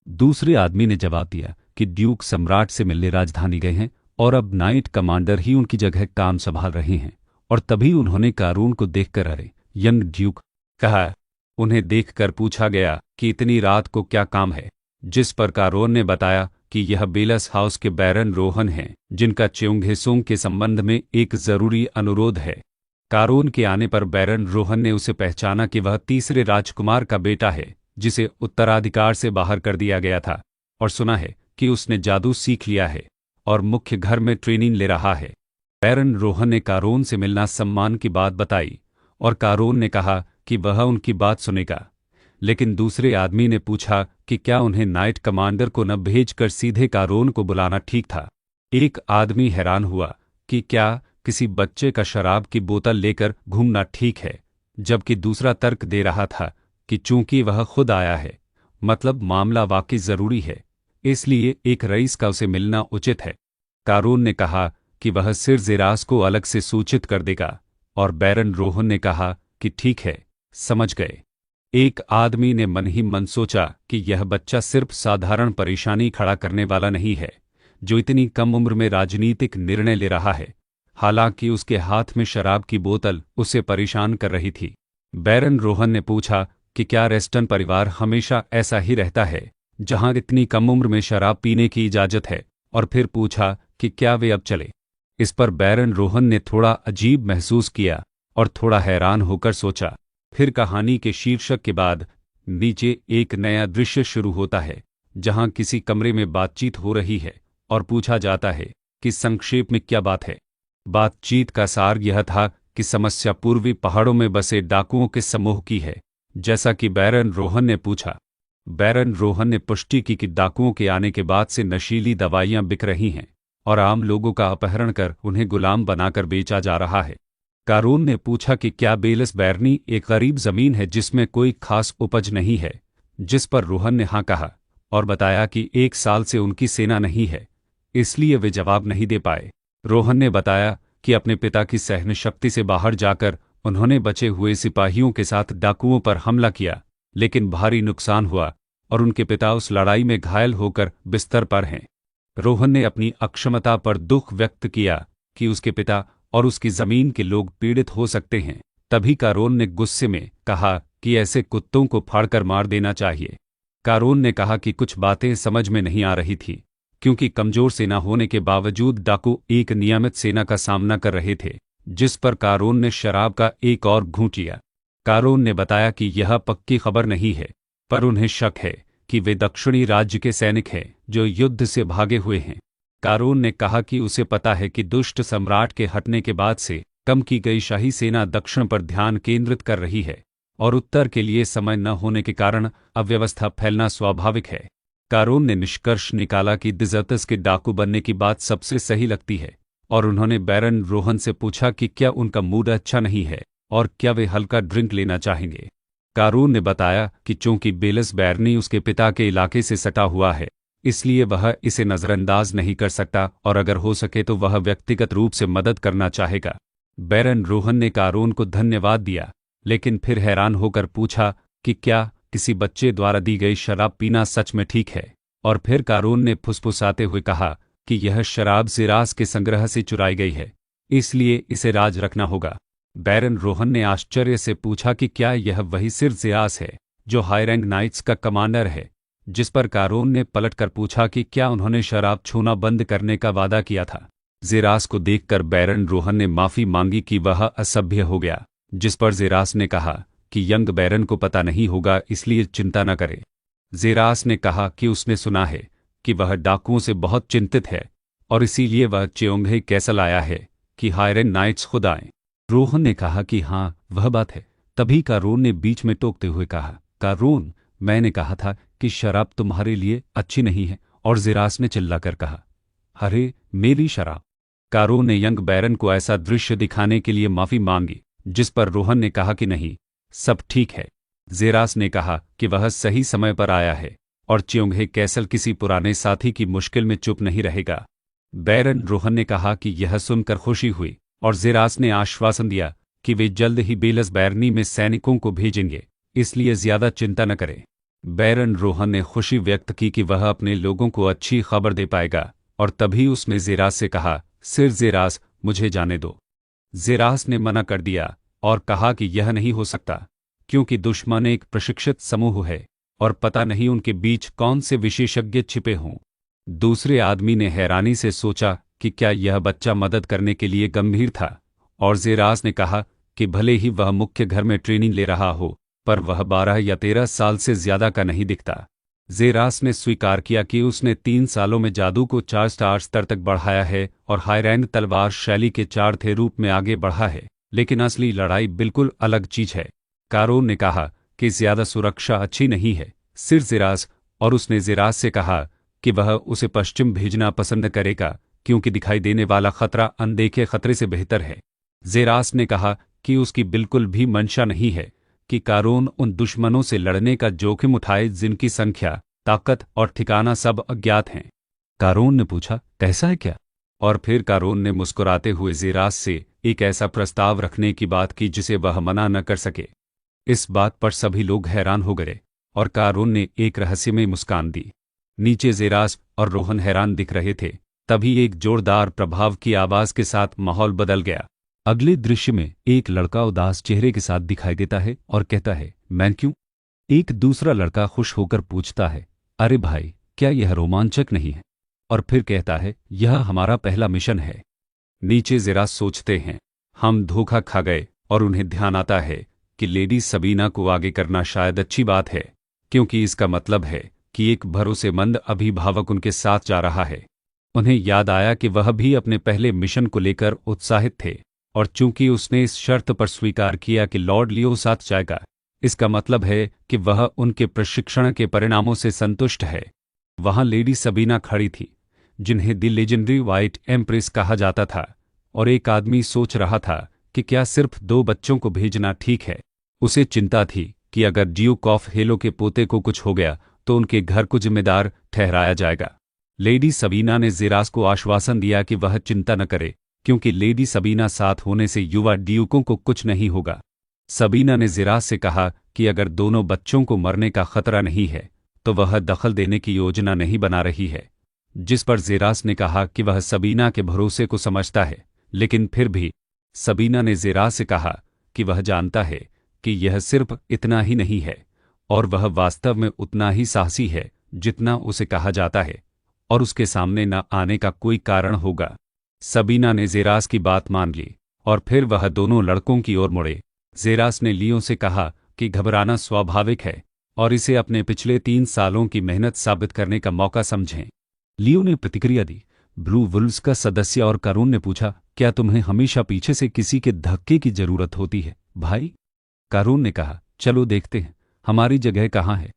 दूसरे आदमी ने जवाब दिया कि ड्यूक सम्राट से मिलने राजधानी गए हैं और अब नाइट कमांडर ही उनकी जगह काम संभाल रहे हैं। और तभी उन्होंने कारून को देखकर अरे यंग ड्यूक कहा। उन्हें देखकर पूछा गया कि इतनी रात को क्या काम है, जिस पर कारून ने बताया कि यह बेलस हाउस के बैरन रोहन हैं, जिनका च्योंगहेसोंग के संबंध में एक जरूरी अनुरोध है। कारून के आने पर बैरन रोहन ने उसे पहचाना कि वह तीसरे राजकुमार का बेटा है, जिसे उत्तराधिकार से बाहर कर दिया गया था, और सुना है कि उसने जादू सीख लिया है और मुख्य घर में ट्रेनिंग ले रहा है। बैरन रोहन ने कारून से मिलना सम्मान की बात बताई और कारून ने कहा कि वह उनकी बात सुनेगा। लेकिन दूसरे आदमी ने पूछा कि क्या उन्हें नाइट कमांडर को न भेजकर सीधे कारून को बुलाना ठीक था। एक आदमी हैरान हुआ कि क्या किसी बच्चे का शराब की बोतल लेकर घूमना ठीक है, जबकि दूसरा तर्क दे रहा था कि चूंकि वह खुद आया है, मतलब मामला वाकई जरूरी है, इसलिए एक रईस का उसे मिलना उचित है। कारून ने कहा कि वह सिर जिरास को अलग से सूचित कर देगा, और बैरन रोहन ने कहा कि ठीक है, समझ गए। एक आदमी ने मन ही मन सोचा कि यह बच्चा सिर्फ साधारण परेशानी खड़ा करने वाला नहीं है, जो इतनी कम उम्र में राजनीतिक निर्णय ले रहा है। हालांकि उसके हाथ में शराब की बोतल उसे परेशान कर रही थी। बैरन रोहन ने पूछा कि क्या रेस्टन परिवार हमेशा ऐसा ही रहता है, जहां इतनी कम उम्र में शराब पीने की इजाजत है, और फिर पूछा कि क्या वे अब चले। इस पर बैरन रोहन ने थोड़ा अजीब महसूस किया और थोड़ा हैरान होकर सोचा। फिर कहानी के शीर्षक के बाद नीचे एक नया दृश्य शुरू होता है, जहां किसी कमरे में बातचीत हो रही है और पूछा जाता है कि संक्षेप में क्या बात है। बातचीत का सार यह था कि समस्या पूर्वी पहाड़ों में बसे डाकुओं के समूह की है, जैसा कि बैरन रोहन ने पूछा। बैरन रोहन ने पुष्टि की कि डाकुओं के आने के बाद से नशीली दवाइयां बिक रही हैं और आम लोगों का अपहरण कर उन्हें गुलाम बनाकर बेचा जा रहा है। कारून ने पूछा कि क्या बेलस बैरनी एक गरीब जमीन है जिसमें कोई खास उपज नहीं है, जिस पर रोहन ने हाँ कहा और बताया कि 1 साल से उनकी सेना नहीं है, इसलिए वे जवाब नहीं दे पाए। रोहन ने बताया कि अपने पिता की सहन शक्ति से बाहर जाकर उन्होंने बचे हुए सिपाहियों के साथ डाकुओं पर हमला किया, लेकिन भारी नुकसान हुआ और उनके पिता उस लड़ाई में घायल होकर बिस्तर पर हैं। रोहन ने अपनी अक्षमता पर दुख व्यक्त किया कि उसके पिता और उसकी जमीन के लोग पीड़ित हो सकते हैं। तभी कारोन ने गुस्से में कहा कि ऐसे कुत्तों को फाड़कर मार देना चाहिए। कारोन ने कहा कि कुछ बातें समझ में नहीं आ रही थी, क्योंकि कमजोर सेना होने के बावजूद डाकू एक नियमित सेना का सामना कर रहे थे। जिस पर कारोन ने शराब का एक और घूंट लिया। कारोन ने बताया कि यह पक्की खबर नहीं है, पर उन्हें शक है कि वे दक्षिणी राज्य के सैनिक हैं जो युद्ध से भागे हुए हैं। कारोन ने कहा कि उसे पता है कि दुष्ट सम्राट के हटने के बाद से कम की गई शाही सेना दक्षिण पर ध्यान केंद्रित कर रही है और उत्तर के लिए समय न होने के कारण अव्यवस्था फैलना स्वाभाविक है। कारोन ने निष्कर्ष निकाला कि दिजर्टस के डाकू बनने की बात सबसे सही लगती है और उन्होंने बैरन रोहन से पूछा कि क्या उनका मूड अच्छा नहीं है और क्या वे हल्का ड्रिंक लेना चाहेंगे। कारोन ने बताया कि चूंकि बेलस बैरनी उसके पिता के इलाके से सटा हुआ है, इसलिए वह इसे नज़रअंदाज नहीं कर सकता और अगर हो सके तो वह व्यक्तिगत रूप से मदद करना चाहेगा। बैरन रोहन ने कारोन को धन्यवाद दिया, लेकिन फिर हैरान होकर पूछा कि क्या किसी बच्चे द्वारा दी गई शराब पीना सच में ठीक है। और फिर कारोन ने फुसफुसाते हुए कहा कि यह शराब ज़ेरास के संग्रह से चुराई गई है, इसलिए इसे राज रखना होगा। बैरन रोहन ने आश्चर्य से पूछा कि क्या यह वही सिर ज़ेरास है जो हाईरैंक नाइट्स का कमांडर है। जिस पर कारोन ने पलटकर पूछा कि क्या उन्होंने शराब छूना बंद करने का वादा किया था। ज़ेरास को देखकर बैरन रोहन ने माफ़ी मांगी कि वह असभ्य हो गया, जिस पर ज़ेरास ने कहा कि यंग बैरन को पता नहीं होगा, इसलिए चिंता न करे। ज़ेरास ने कहा कि उसने सुना है कि वह डाकुओं से बहुत चिंतित है और इसीलिए वह चियोंगहे कैसल आया है कि हायरैंक नाइट्स खुद आएं। रोहन ने कहा कि हाँ, वह बात है। तभी कारोन ने बीच में टोकते हुए कहा, कारोन, मैंने कहा था कि शराब तुम्हारे लिए अच्छी नहीं है। और ज़ेरास ने चिल्लाकर कहा, अरे मेरी शराब। कारोन ने यंग बैरन को ऐसा दृश्य दिखाने के लिए माफ़ी मांगी, जिस पर रोहन ने कहा कि नहीं, सब ठीक है। ज़ेरास ने कहा कि वह सही समय पर आया है और चियोंगहे कैसल किसी पुराने साथी की मुश्किल में चुप नहीं रहेगा। बैरन रोहन ने कहा कि यह सुनकर खुशी हुई और ज़ेरास ने आश्वासन दिया कि वे जल्द ही बेलस बैरनी में सैनिकों को भेजेंगे, इसलिए ज्यादा चिंता न करें। बैरन रोहन ने खुशी व्यक्त की कि वह अपने लोगों को अच्छी खबर दे पाएगा और तभी उसने ज़ेरास से कहा, सिर ज़ेरास, मुझे जाने दो। ज़ेरास ने मना कर दिया और कहा कि यह नहीं हो सकता, क्योंकि दुश्मन एक प्रशिक्षित समूह है और पता नहीं उनके बीच कौन से विशेषज्ञ छिपे हों। दूसरे आदमी ने हैरानी से सोचा कि क्या यह बच्चा मदद करने के लिए गंभीर था, और ज़ेरास ने कहा कि भले ही वह मुख्य घर में ट्रेनिंग ले रहा हो, पर वह 12 या 13 साल से ज्यादा का नहीं दिखता। ज़ेरास ने स्वीकार किया कि उसने 3 सालों में जादू को 4 स्टार स्तर तक बढ़ाया है और हाईरैंक तलवार शैली के 4 थे रूप में आगे बढ़ा है, लेकिन असली लड़ाई बिल्कुल अलग चीज है। कारोन ने कहा कि ज्यादा सुरक्षा अच्छी नहीं है, सिर ज़ेरास, और उसने ज़ेरास से कहा कि वह उसे पश्चिम भेजना पसंद करेगा, क्योंकि दिखाई देने वाला खतरा अनदेखे खतरे से बेहतर है। ज़ेरास ने कहा कि उसकी बिल्कुल भी मंशा नहीं है कि कारोन उन दुश्मनों से लड़ने का जोखिम उठाए जिनकी संख्या, ताकत और ठिकाना सब अज्ञात हैं। कारोन ने पूछा, कैसा है क्या? और फिर कारोन ने मुस्कुराते हुए ज़ेरास से एक ऐसा प्रस्ताव रखने की बात की जिसे वह मना न कर सके। इस बात पर सभी लोग हैरान हो गए और कारून ने एक रहस्यमय मुस्कान दी। नीचे जेरास और रोहन हैरान दिख रहे थे। तभी एक जोरदार प्रभाव की आवाज के साथ माहौल बदल गया। अगले दृश्य में एक लड़का उदास चेहरे के साथ दिखाई देता है और कहता है, मैं क्यों? एक दूसरा लड़का खुश होकर पूछता है, अरे भाई, क्या यह रोमांचक नहीं है? और फिर कहता है, यह हमारा पहला मिशन है। नीचे जेरास सोचते हैं, हम धोखा खा गए, और उन्हें ध्यान आता है कि लेडी सबीना को आगे करना शायद अच्छी बात है, क्योंकि इसका मतलब है कि एक भरोसेमंद अभिभावक उनके साथ जा रहा है। उन्हें याद आया कि वह भी अपने पहले मिशन को लेकर उत्साहित थे, और चूंकि उसने इस शर्त पर स्वीकार किया कि लॉर्ड लियो साथ जाएगा, इसका मतलब है कि वह उनके प्रशिक्षण के परिणामों से संतुष्ट है। वहां लेडी सबीना खड़ी थी, जिन्हें द लेजेंडरी व्हाइट एम्प्रेस कहा जाता था, और एक आदमी सोच रहा था कि क्या सिर्फ 2 बच्चों को भेजना ठीक है। उसे चिंता थी कि अगर ड्यूक ऑफ हेलो के पोते को कुछ हो गया तो उनके घर को जिम्मेदार ठहराया जाएगा। लेडी सबीना ने जेरास को आश्वासन दिया कि वह चिंता न करे, क्योंकि लेडी सबीना साथ होने से युवा ड्यूकों को कुछ नहीं होगा। सबीना ने जेरास से कहा कि अगर दोनों बच्चों को मरने का खतरा नहीं है तो वह दखल देने की योजना नहीं बना रही है, जिस पर जेरास ने कहा कि वह सबीना के भरोसे को समझता है, लेकिन फिर भी सबीना ने जेरास से कहा कि वह जानता है कि यह सिर्फ इतना ही नहीं है, और वह वास्तव में उतना ही साहसी है जितना उसे कहा जाता है, और उसके सामने न आने का कोई कारण होगा। सबीना ने जेरास की बात मान ली, और फिर वह दोनों लड़कों की ओर मुड़े। जेरास ने लियो से कहा कि घबराना स्वाभाविक है, और इसे अपने पिछले 3 सालों की मेहनत साबित करने का मौका समझें। लियो ने प्रतिक्रिया दी। ब्लू वुल्व्स का सदस्य और कारून ने पूछा, क्या तुम्हें हमेशा पीछे से किसी के धक्के की जरूरत होती है भाई? कारून ने कहा, चलो देखते हैं हमारी जगह कहाँ है।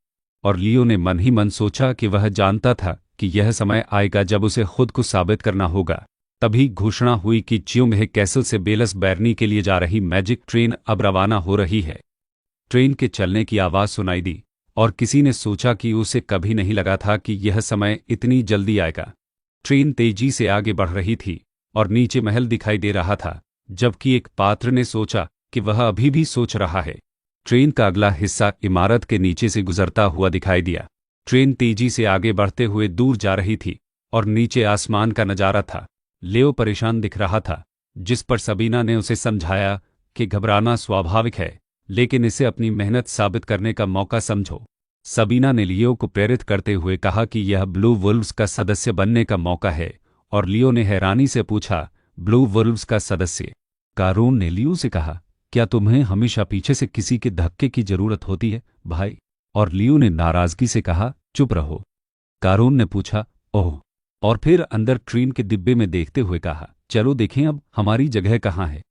और लियो ने मन ही मन सोचा कि वह जानता था कि यह समय आएगा जब उसे खुद को साबित करना होगा। तभी घोषणा हुई कि च्योंगहे कैसल से बेलस बैरनी के लिए जा रही मैजिक ट्रेन अब रवाना हो रही है। ट्रेन के चलने की आवाज़ सुनाई दी, और किसी ने सोचा कि उसे कभी नहीं लगा था कि यह समय इतनी जल्दी आएगा। ट्रेन तेजी से आगे बढ़ रही थी, और नीचे महल दिखाई दे रहा था, जबकि एक पात्र ने सोचा कि वह अभी भी सोच रहा है। ट्रेन का अगला हिस्सा इमारत के नीचे से गुजरता हुआ दिखाई दिया। ट्रेन तेजी से आगे बढ़ते हुए दूर जा रही थी, और नीचे आसमान का नजारा था। लियो परेशान दिख रहा था, जिस पर सबीना ने उसे समझाया कि घबराना स्वाभाविक है, लेकिन इसे अपनी मेहनत साबित करने का मौका समझो। सबीना ने लियो को प्रेरित करते हुए कहा कि यह ब्लू वुल्व्स का सदस्य बनने का मौका है, और लियो ने हैरानी से पूछा, ब्लू वुल्व्स का सदस्य? कारून ने लियो से कहा, क्या तुम्हें हमेशा पीछे से किसी के धक्के की जरूरत होती है भाई? और लियो ने नाराजगी से कहा, चुप रहो। कारून ने पूछा, ओह, और फिर अंदर ट्रेन के डिब्बे में देखते हुए कहा, चलो देखें अब हमारी जगह कहाँ है।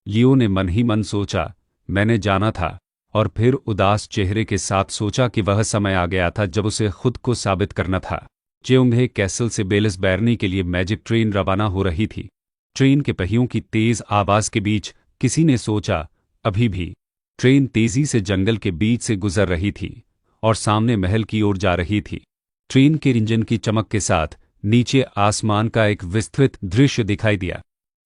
लियो ने मन ही मन सोचा, मैंने जाना था, और फिर उदास चेहरे के साथ सोचा कि वह समय आ गया था जब उसे खुद को साबित करना था। च्योंगहे कैसल से बेलस बैरनी के लिए मैजिक ट्रेन रवाना हो रही थी। ट्रेन के पहियों की तेज आवाज के बीच किसी ने सोचा, अभी भी ट्रेन तेजी से जंगल के बीच से गुजर रही थी, और सामने महल की ओर जा रही थी। ट्रेन के इंजन की चमक के साथ नीचे आसमान का एक विस्तृत दृश्य दिखाई दिया।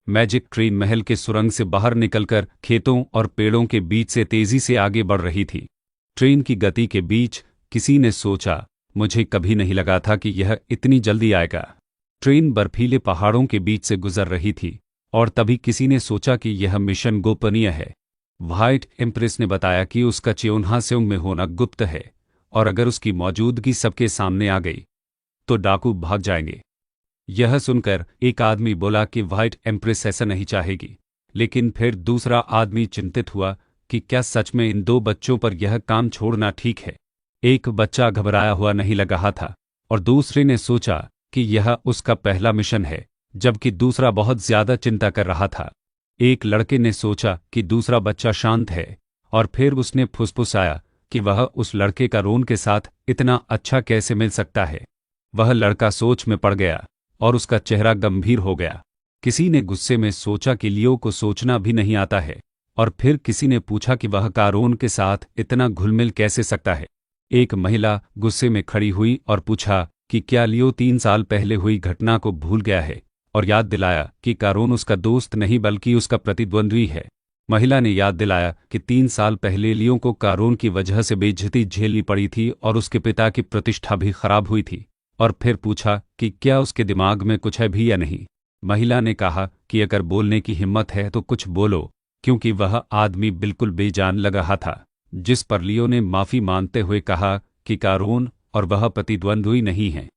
मैजिक ट्रेन महल के सुरंग से बाहर निकलकर खेतों और पेड़ों के बीच से तेजी से आगे बढ़ रही थी। ट्रेन की गति के बीच किसी ने सोचा, मुझे कभी नहीं लगा था कि यह इतनी जल्दी आएगा। ट्रेन बर्फीले पहाड़ों के बीच से गुजर रही थी, और तभी किसी ने सोचा कि यह मिशन गोपनीय है। व्हाइट एम्प्रेस ने बताया कि उसका च्योंगहा-सेउंग में होना गुप्त है, और अगर उसकी मौजूदगी सबके सामने आ गई तो डाकू भाग जाएंगे। यह सुनकर एक आदमी बोला कि व्हाइट एम्प्रेस ऐसा नहीं चाहेगी, लेकिन फिर दूसरा आदमी चिंतित हुआ कि क्या सच में इन 2 बच्चों पर यह काम छोड़ना ठीक है। एक बच्चा घबराया हुआ नहीं लग रहा था, और दूसरे ने सोचा कि यह उसका पहला मिशन है, जबकि दूसरा बहुत ज्यादा चिंता कर रहा था। एक लड़के ने सोचा कि दूसरा बच्चा शांत है, और फिर उसने फुसफुसाया कि वह उस लड़के का रोन के साथ इतना अच्छा कैसे मिल सकता है। वह लड़का सोच में पड़ गया, और उसका चेहरा गंभीर हो गया। किसी ने गुस्से में सोचा कि लियो को सोचना भी नहीं आता है, और फिर किसी ने पूछा कि वह कारून के साथ इतना घुलमिल कैसे सकता है। एक महिला गुस्से में खड़ी हुई और पूछा कि क्या लियो 3 साल पहले हुई घटना को भूल गया है, और याद दिलाया कि कारून उसका दोस्त नहीं बल्कि उसका प्रतिद्वंद्वी है। महिला ने याद दिलाया कि 3 साल पहले लियो को कारून की वजह से बेइज्जती झेलनी पड़ी थी और उसके पिता की प्रतिष्ठा भी खराब हुई थी, और फिर पूछा कि क्या उसके दिमाग में कुछ है भी या नहीं। महिला ने कहा कि अगर बोलने की हिम्मत है तो कुछ बोलो, क्योंकि वह आदमी बिल्कुल बेजान लग रहा था। जिस पर लियो ने माफी मांगते हुए कहा कि कारून और वह प्रतिद्वंद्वी नहीं हैं।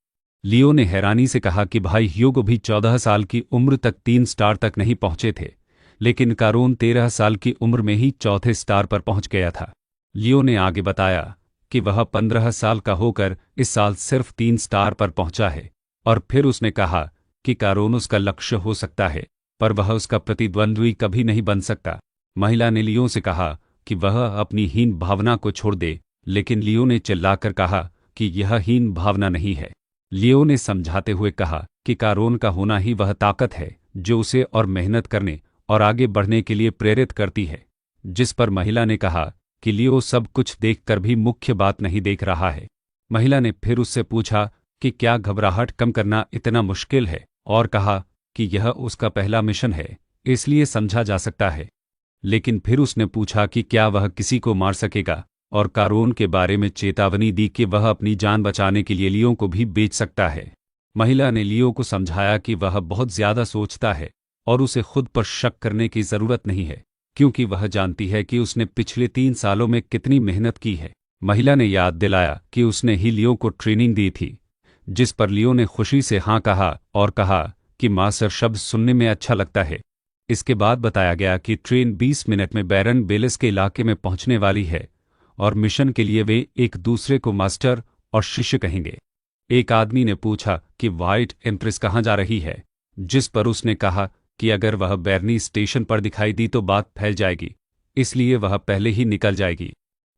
लियो ने हैरानी से कहा कि भाई ह्यूगो भी 14 साल की उम्र तक 3 स्टार तक नहीं पहुंचे थे, लेकिन कारून 13 साल की उम्र में ही चौथे स्टार पर पहुंच गया था। लियो ने आगे बताया कि वह 15 साल का होकर इस साल सिर्फ 3 स्टार पर पहुंचा है, और फिर उसने कहा कि कारून उसका लक्ष्य हो सकता है, पर वह उसका प्रतिद्वंद्वी कभी नहीं बन सकता। महिला ने लियो से कहा कि वह अपनी हीन भावना को छोड़ दे, लेकिन लियो ने चिल्लाकर कहा कि यह हीन भावना नहीं है। लियो ने समझाते हुए कहा कि कारून का होना ही वह ताकत है जो उसे और मेहनत करने और आगे बढ़ने के लिए प्रेरित करती है। जिस पर महिला ने कहा कि लियो सब कुछ देखकर भी मुख्य बात नहीं देख रहा है। महिला ने फिर उससे पूछा कि क्या घबराहट कम करना इतना मुश्किल है, और कहा कि यह उसका पहला मिशन है, इसलिए समझा जा सकता है। लेकिन फिर उसने पूछा कि क्या वह किसी को मार सकेगा, और कारून के बारे में चेतावनी दी कि वह अपनी जान बचाने के लिए लियो को भी बेच सकता है। महिला ने लियो को समझाया कि वह बहुत ज्यादा सोचता है और उसे खुद पर शक करने की जरूरत नहीं है, क्योंकि वह जानती है कि उसने पिछले 3 सालों में कितनी मेहनत की है। महिला ने याद दिलाया कि उसने ही लियो को ट्रेनिंग दी थी, जिस पर लियो ने खुशी से हाँ कहा और कहा कि मास्टर शब्द सुनने में अच्छा लगता है। इसके बाद बताया गया कि ट्रेन 20 मिनट में बैरन बेलिस के इलाके में पहुंचने वाली है, और मिशन के लिए वे एक दूसरे को मास्टर और शिष्य कहेंगे। एक आदमी ने पूछा कि व्हाइट एम्प्रेस कहाँ जा रही है, जिस पर उसने कहा कि अगर वह बैरनी स्टेशन पर दिखाई दी तो बात फैल जाएगी, इसलिए वह पहले ही निकल जाएगी।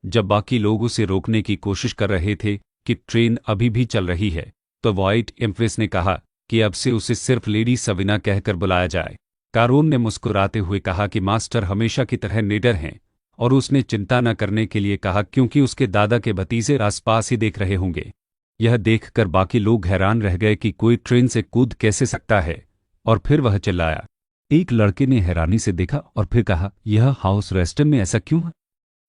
जब बाकी लोग उसे रोकने की कोशिश कर रहे थे कि ट्रेन अभी भी चल रही है, तो व्हाइट एम्प्रेस ने कहा कि अब से उसे सिर्फ लेडी सविना कहकर बुलाया जाए। कारून ने मुस्कुराते हुए कहा कि मास्टर हमेशा की तरह निडर हैं, और उसने चिंता न करने के लिए कहा क्योंकि उसके दादा के भतीजे आसपास ही देख रहे होंगे। यह देखकर बाकी लोग हैरान रह गए कि कोई ट्रेन से कूद कैसे सकता है, और फिर वह चिल्लाया। एक लड़के ने हैरानी से देखा और फिर कहा, यह हाउस रेस्टन में ऐसा क्यों है?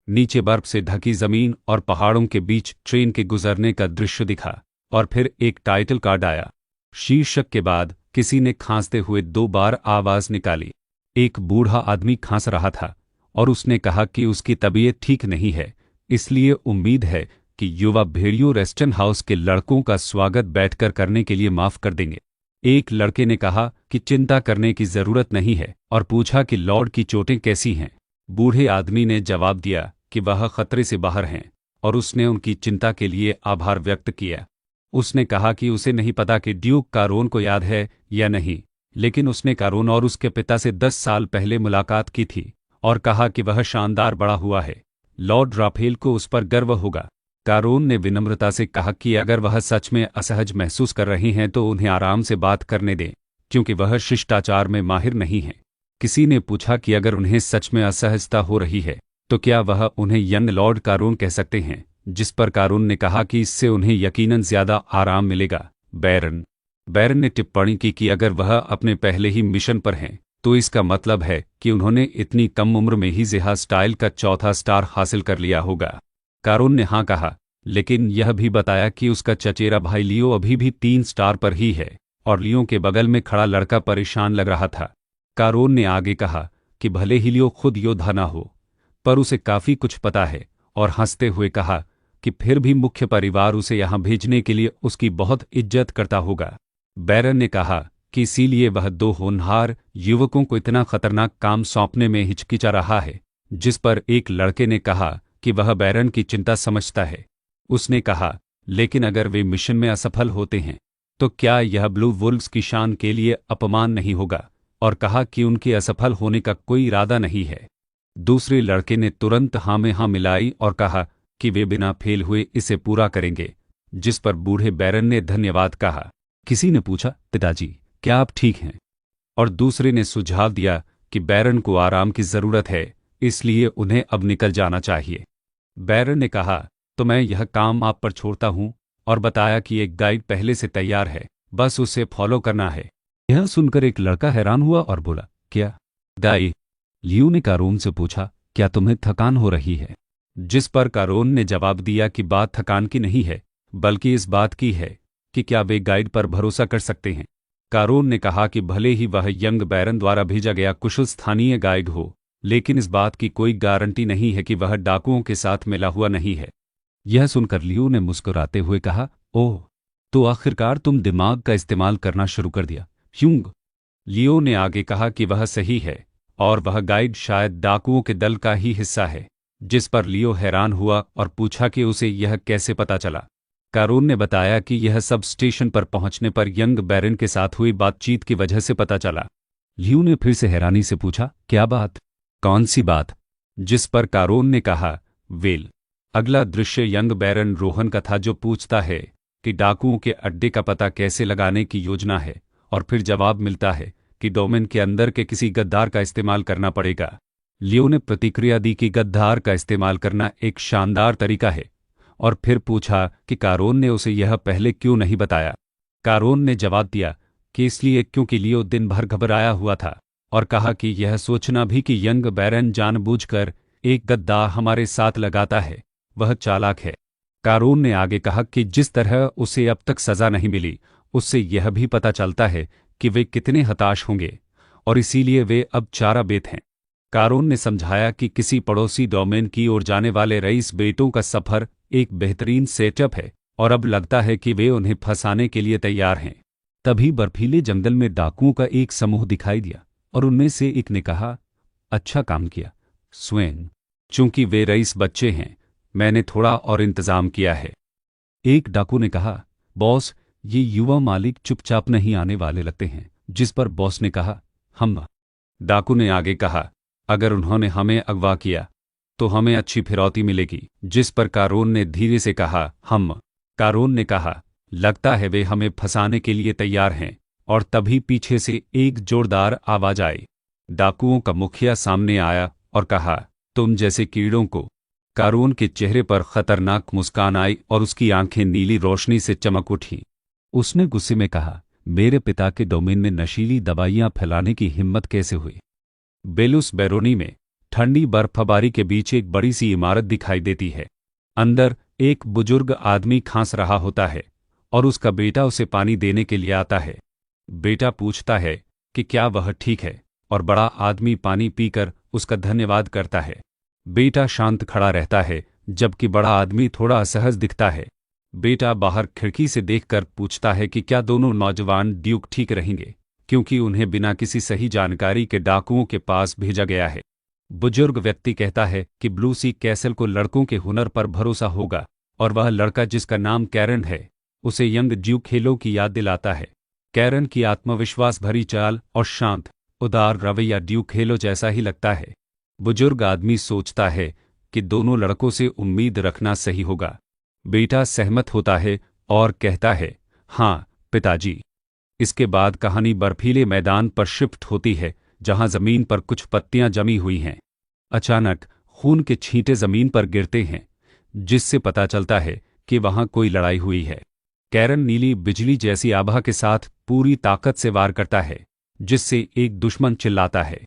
नीचे बर्फ से ढकी जमीन और पहाड़ों के बीच ट्रेन के गुजरने का दृश्य दिखा, और फिर एक टाइटल कार्ड आया। शीर्षक के बाद किसी ने खांसते हुए 2 बार आवाज निकाली। एक बूढ़ा आदमी खांस रहा था, और उसने कहा कि उसकी तबीयत ठीक नहीं है, इसलिए उम्मीद है कि युवा भेड़ियों रेस्टन हाउस के लड़कों का स्वागत बैठकर करने के लिए माफ कर देंगे। एक लड़के ने कहा कि चिंता करने की जरूरत नहीं है, और पूछा कि लॉर्ड की चोटें कैसी हैं। बूढ़े आदमी ने जवाब दिया कि वह खतरे से बाहर हैं, और उसने उनकी चिंता के लिए आभार व्यक्त किया। उसने कहा कि उसे नहीं पता कि ड्यूक कारून को याद है या नहीं, लेकिन उसने कारून और उसके पिता से 10 साल पहले मुलाकात की थी, और कहा कि वह शानदार बड़ा हुआ है। लॉर्ड राफेल को उस पर गर्व होगा। कारून ने विनम्रता से कहा कि अगर वह सच में असहज महसूस कर रहे हैं तो उन्हें आराम से बात करने दें, क्योंकि वह शिष्टाचार में माहिर नहीं है। किसी ने पूछा कि अगर उन्हें सच में असहजता हो रही है तो क्या वह उन्हें यंग लॉर्ड कारून कह सकते हैं, जिस पर कारून ने कहा कि इससे उन्हें यकीनन ज्यादा आराम मिलेगा। बैरन ने टिप्पणी की कि अगर वह अपने पहले ही मिशन पर हैं तो इसका मतलब है कि उन्होंने इतनी कम उम्र में ही ज़ेहा स्टाइल का 4था स्टार हासिल कर लिया होगा। कारून ने हाँ कहा, लेकिन यह भी बताया कि उसका चचेरा भाई लियो अभी भी 3 स्टार पर ही है, और लियो के बगल में खड़ा लड़का परेशान लग रहा था। कारून ने आगे कहा कि भले ही लियो खुद योद्धा ना हो, पर उसे काफी कुछ पता है, और हंसते हुए कहा कि फिर भी मुख्य परिवार उसे यहाँ भेजने के लिए उसकी बहुत इज्जत करता होगा। बैरन ने कहा कि इसीलिए वह 2 होनहार युवकों को इतना खतरनाक काम सौंपने में हिचकिचा रहा है। जिस पर एक लड़के ने कहा कि वह बैरन की चिंता समझता है। उसने कहा, लेकिन अगर वे मिशन में असफल होते हैं तो क्या यह ब्लू वुल्व्स की शान के लिए अपमान नहीं होगा, और कहा कि उनके असफल होने का कोई इरादा नहीं है। दूसरे लड़के ने तुरंत हाँ में हाँ मिलाई और कहा कि वे बिना फेल हुए इसे पूरा करेंगे, जिस पर बूढ़े बैरन ने धन्यवाद कहा। किसी ने पूछा, पिताजी क्या आप ठीक हैं? और दूसरे ने सुझाव दिया कि बैरन को आराम की जरूरत है, इसलिए उन्हें अब निकल जाना चाहिए। बैरन ने कहा, तो मैं यह काम आप पर छोड़ता हूं, और बताया कि एक गाइड पहले से तैयार है, बस उसे फॉलो करना है। यह सुनकर एक लड़का हैरान हुआ और बोला, क्या गाइड? लियो ने कारोन से पूछा, क्या तुम्हें थकान हो रही है? जिस पर कारोन ने जवाब दिया कि बात थकान की नहीं है, बल्कि इस बात की है कि क्या वे गाइड पर भरोसा कर सकते हैं। कारोन ने कहा कि भले ही वह यंग बैरन द्वारा भेजा गया कुशल स्थानीय गाइड हो, लेकिन इस बात की कोई गारंटी नहीं है कि वह डाकुओं के साथ मिला हुआ नहीं है। यह सुनकर लियो ने मुस्कुराते हुए कहा, ओह, तो आखिरकार तुम दिमाग का इस्तेमाल करना शुरू कर दिया, ह्यूंग। लियो ने आगे कहा कि वह सही है, और वह गाइड शायद डाकुओं के दल का ही हिस्सा है। जिस पर लियो हैरान हुआ और पूछा कि उसे यह कैसे पता चला। कारोन ने बताया कि यह सब स्टेशन पर पहुंचने पर यंग बैरन के साथ हुई बातचीत की वजह से पता चला। लियो ने फिर से हैरानी से पूछा, क्या बात? कौन सी बात? जिस पर कारोन ने कहा, वेल। अगला दृश्य यंग बैरन रोहन का था, जो पूछता है कि डाकुओं के अड्डे का पता कैसे लगाने की योजना है, और फिर जवाब मिलता है कि डोमेन के अंदर के किसी गद्दार का इस्तेमाल करना पड़ेगा। लियो ने प्रतिक्रिया दी कि गद्दार का इस्तेमाल करना एक शानदार तरीका है, और फिर पूछा कि कारोन ने उसे यह पहले क्यों नहीं बताया। कारोन ने जवाब दिया कि इसलिए क्योंकि लियो दिन भर घबराया हुआ था, और कहा कि यह सोचना भी कि यंग बैरन जानबूझकर एक गद्दार हमारे साथ लगाता है, वह चालाक है। कारोन ने आगे कहा कि जिस तरह उसे अब तक सजा नहीं मिली, उससे यह भी पता चलता है कि वे कितने हताश होंगे, और इसीलिए वे अब चारा बेत हैं। कारोन ने समझाया कि किसी पड़ोसी डोमेन की ओर जाने वाले रईस बेटों का सफर एक बेहतरीन सेटअप है, और अब लगता है कि वे उन्हें फंसाने के लिए तैयार हैं। तभी बर्फीले जंगल में डाकुओं का एक समूह दिखाई दिया, और उनमें से एक ने कहा, अच्छा काम किया स्वेन, चूंकि वे रईस बच्चे हैं, मैंने थोड़ा और इंतजाम किया है। एक डाकू ने कहा, बॉस, ये युवा मालिक चुपचाप नहीं आने वाले लगते हैं। जिस पर बॉस ने कहा, हम। डाकू ने आगे कहा, अगर उन्होंने हमें अगवा किया तो हमें अच्छी फिरौती मिलेगी। जिस पर कारोन ने धीरे से कहा, हम। कारोन ने कहा, लगता है वे हमें फंसाने के लिए तैयार हैं। और तभी पीछे से एक जोरदार आवाज आई। डाकुओं का मुखिया सामने आया और कहा, तुम जैसे कीड़ों को। कारोन के चेहरे पर खतरनाक मुस्कान आई और उसकी आंखें नीली रोशनी से चमक उठीं। उसने गुस्से में कहा, मेरे पिता के डोमेन में नशीली दवाइयां फैलाने की हिम्मत कैसे हुई? बेलुस बैरोनी में ठंडी बर्फबारी के बीच एक बड़ी सी इमारत दिखाई देती है। अंदर एक बुजुर्ग आदमी खांस रहा होता है, और उसका बेटा उसे पानी देने के लिए आता है। बेटा पूछता है कि क्या वह ठीक है, और बड़ा आदमी पानी पीकर उसका धन्यवाद करता है। बेटा शांत खड़ा रहता है, जबकि बड़ा आदमी थोड़ा असहज दिखता है। बेटा बाहर खिड़की से देखकर पूछता है कि क्या दोनों नौजवान ड्यूक ठीक रहेंगे, क्योंकि उन्हें बिना किसी सही जानकारी के डाकुओं के पास भेजा गया है। बुजुर्ग व्यक्ति कहता है कि ब्लू सी कैसल को लड़कों के हुनर पर भरोसा होगा, और वह लड़का जिसका नाम कैरन है, उसे यंग ड्यूक खेलों की याद दिलाता है। कैरन की आत्मविश्वास भरी चाल और शांत, उदार रवैया ड्यूक खेलो जैसा ही लगता है। बुजुर्ग आदमी सोचता है कि दोनों लड़कों से उम्मीद रखना सही होगा। बेटा सहमत होता है और कहता है, हाँ पिताजी। इसके बाद कहानी बर्फीले मैदान पर शिफ्ट होती है, जहां जमीन पर कुछ पत्तियां जमी हुई हैं। अचानक खून के छींटे जमीन पर गिरते हैं, जिससे पता चलता है कि वहां कोई लड़ाई हुई है। कैरन नीली बिजली जैसी आभा के साथ पूरी ताकत से वार करता है, जिससे एक दुश्मन चिल्लाता है।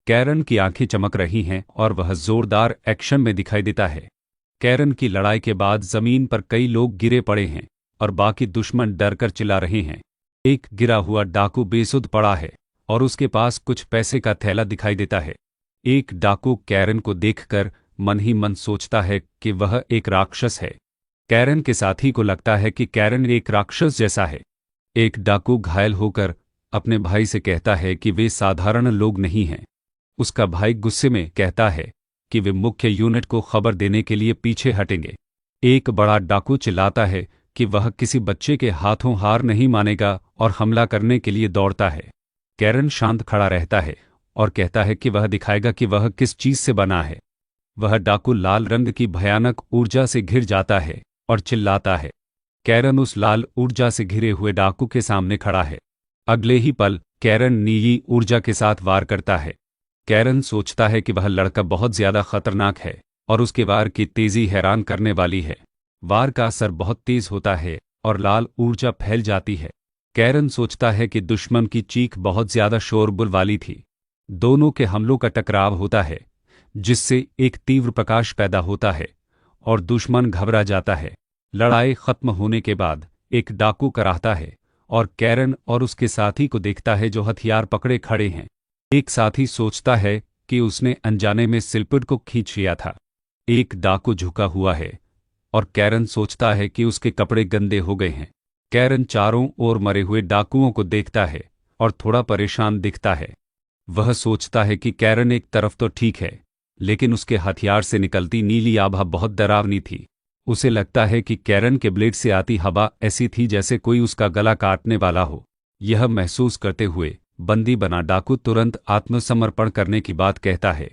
कैरन की आंखें चमक रही हैं और वह जोरदार एक्शन में दिखाई देता है। कैरन की लड़ाई के बाद जमीन पर कई लोग गिरे पड़े हैं और बाकी दुश्मन डरकर चिल्ला रहे हैं। एक गिरा हुआ डाकू बेसुध पड़ा है और उसके पास कुछ पैसे का थैला दिखाई देता है। एक डाकू कैरन को देखकर मन ही मन सोचता है कि वह एक राक्षस है। कैरन के साथी को लगता है कि कैरन एक राक्षस जैसा है। एक डाकू घायल होकर अपने भाई से कहता है कि वे साधारण लोग नहीं हैं। उसका भाई गुस्से में कहता है कि वे मुख्य यूनिट को खबर देने के लिए पीछे हटेंगे। एक बड़ा डाकू चिल्लाता है कि वह किसी बच्चे के हाथों हार नहीं मानेगा और हमला करने के लिए दौड़ता है। कैरन शांत खड़ा रहता है और कहता है कि वह दिखाएगा कि वह किस चीज से बना है। वह डाकू लाल रंग की भयानक ऊर्जा से घिर जाता है और चिल्लाता है। कैरन उस लाल ऊर्जा से घिरे हुए डाकू के सामने खड़ा है। अगले ही पल कैरन नीली ऊर्जा के साथ वार करता है। कैरन सोचता है कि वह लड़का बहुत ज्यादा खतरनाक है और उसके वार की तेजी हैरान करने वाली है। वार का असर बहुत तेज होता है और लाल ऊर्जा फैल जाती है। कैरन सोचता है कि दुश्मन की चीख बहुत ज्यादा शोरगुल वाली थी। दोनों के हमलों का टकराव होता है, जिससे एक तीव्र प्रकाश पैदा होता है और दुश्मन घबरा जाता है। लड़ाई खत्म होने के बाद एक डाकू कराहता है और कैरन और उसके साथी को देखता है जो हथियार पकड़े खड़े हैं। एक साथी सोचता है कि उसने अनजाने में सिलपुट को खींच लिया था। एक डाकू झुका हुआ है और कैरन सोचता है कि उसके कपड़े गंदे हो गए हैं। कैरन चारों ओर मरे हुए डाकुओं को देखता है और थोड़ा परेशान दिखता है। वह सोचता है कि कैरन एक तरफ तो ठीक है, लेकिन उसके हथियार से निकलती नीली आभा बहुत डरावनी थी। उसे लगता है कि कैरन के ब्लेड से आती हवा ऐसी थी जैसे कोई उसका गला काटने वाला हो। यह महसूस करते हुए बंदी बना डाकू तुरंत आत्मसमर्पण करने की बात कहता है।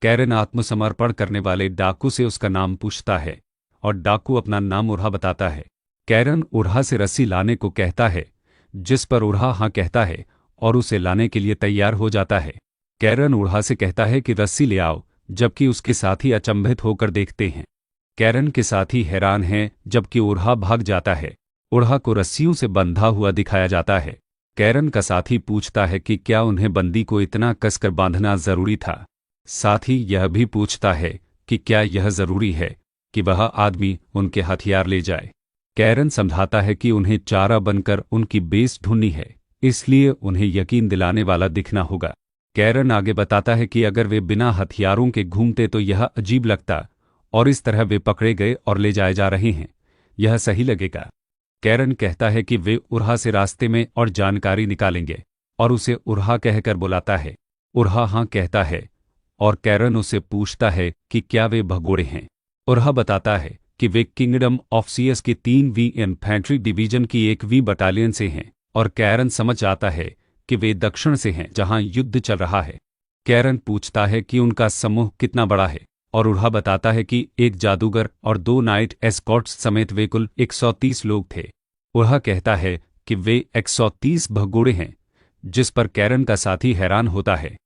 कैरन आत्मसमर्पण करने वाले डाकू से उसका नाम पूछता है और डाकू अपना नाम उरहा बताता है। कैरन उरहा से रस्सी लाने को कहता है, जिस पर उरहा हाँ कहता है और उसे लाने के लिए तैयार हो जाता है। कैरन उरहा से कहता है कि रस्सी ले आओ, जबकि उसके साथी अचंभित होकर देखते हैं। कैरन के साथी हैरान हैं, जबकि उरहा भाग जाता है। उरहा को रस्सियों से बंधा हुआ दिखाया जाता है। कैरन का साथी पूछता है कि क्या उन्हें बंदी को इतना कसकर बांधना जरूरी था। साथ ही यह भी पूछता है कि क्या यह जरूरी है कि वह आदमी उनके हथियार ले जाए। कैरन समझाता है कि उन्हें चारा बनकर उनकी बेस ढूंढनी है, इसलिए उन्हें यकीन दिलाने वाला दिखना होगा। कैरन आगे बताता है कि अगर वे बिना हथियारों के घूमते तो यह अजीब लगता, और इस तरह वे पकड़े गए और ले जाए जा रहे हैं, यह सही लगेगा। कैरन कहता है कि वे उरहा से रास्ते में और जानकारी निकालेंगे और उसे उरहा कहकर बुलाता है। उरहा हाँ कहता है और कैरन उसे पूछता है कि क्या वे भगोड़े हैं। उरहा बताता है कि वे किंगडम ऑफ सीएस की 3वीं इन्फैंट्री डिवीजन की 1वीं बटालियन से हैं और कैरन समझ आता है कि वे दक्षिण से हैं जहां युद्ध चल रहा है। कैरन पूछता है कि उनका समूह कितना बड़ा है और उरहा बताता है कि एक जादूगर और 2 नाइट एस्कॉर्ट्स समेत वे कुल 130 लोग थे। उरहा कहता है कि वे 130 भगोड़े हैं, जिस पर कैरन का साथी हैरान होता है।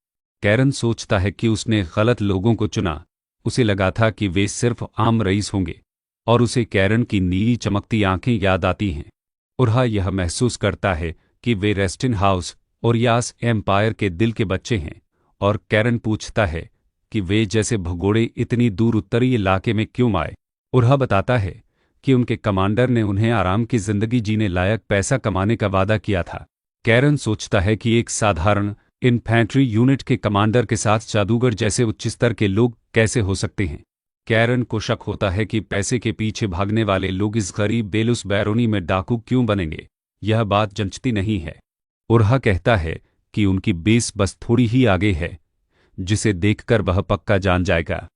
कैरन सोचता है कि उसने गलत लोगों को चुना। उसे लगा था कि वे सिर्फ आम रईस होंगे और उसे कैरन की नीली चमकती आंखें याद आती हैं। उरहा यह महसूस करता है कि वे रेस्टिन हाउस और यास एम्पायर के दिल के बच्चे हैं और कैरन पूछता है कि वे जैसे भगोड़े इतनी दूर उत्तरी इलाके में क्यों आए। उरहा बताता है कि उनके कमांडर ने उन्हें आराम की जिंदगी जीने लायक पैसा कमाने का वादा किया था। कैरन सोचता है कि एक साधारण इन्फैंट्री यूनिट के कमांडर के साथ जादूगर जैसे उच्च स्तर के लोग कैसे हो सकते हैं। कैरन को शक होता है कि पैसे के पीछे भागने वाले लोग इस गरीब बेलुस बैरोनी में डाकू क्यों बनेंगे। यह बात जंचती नहीं है। उरहा कहता है कि उनकी बेस बस थोड़ी ही आगे है, जिसे देखकर वह पक्का जान जाएगा।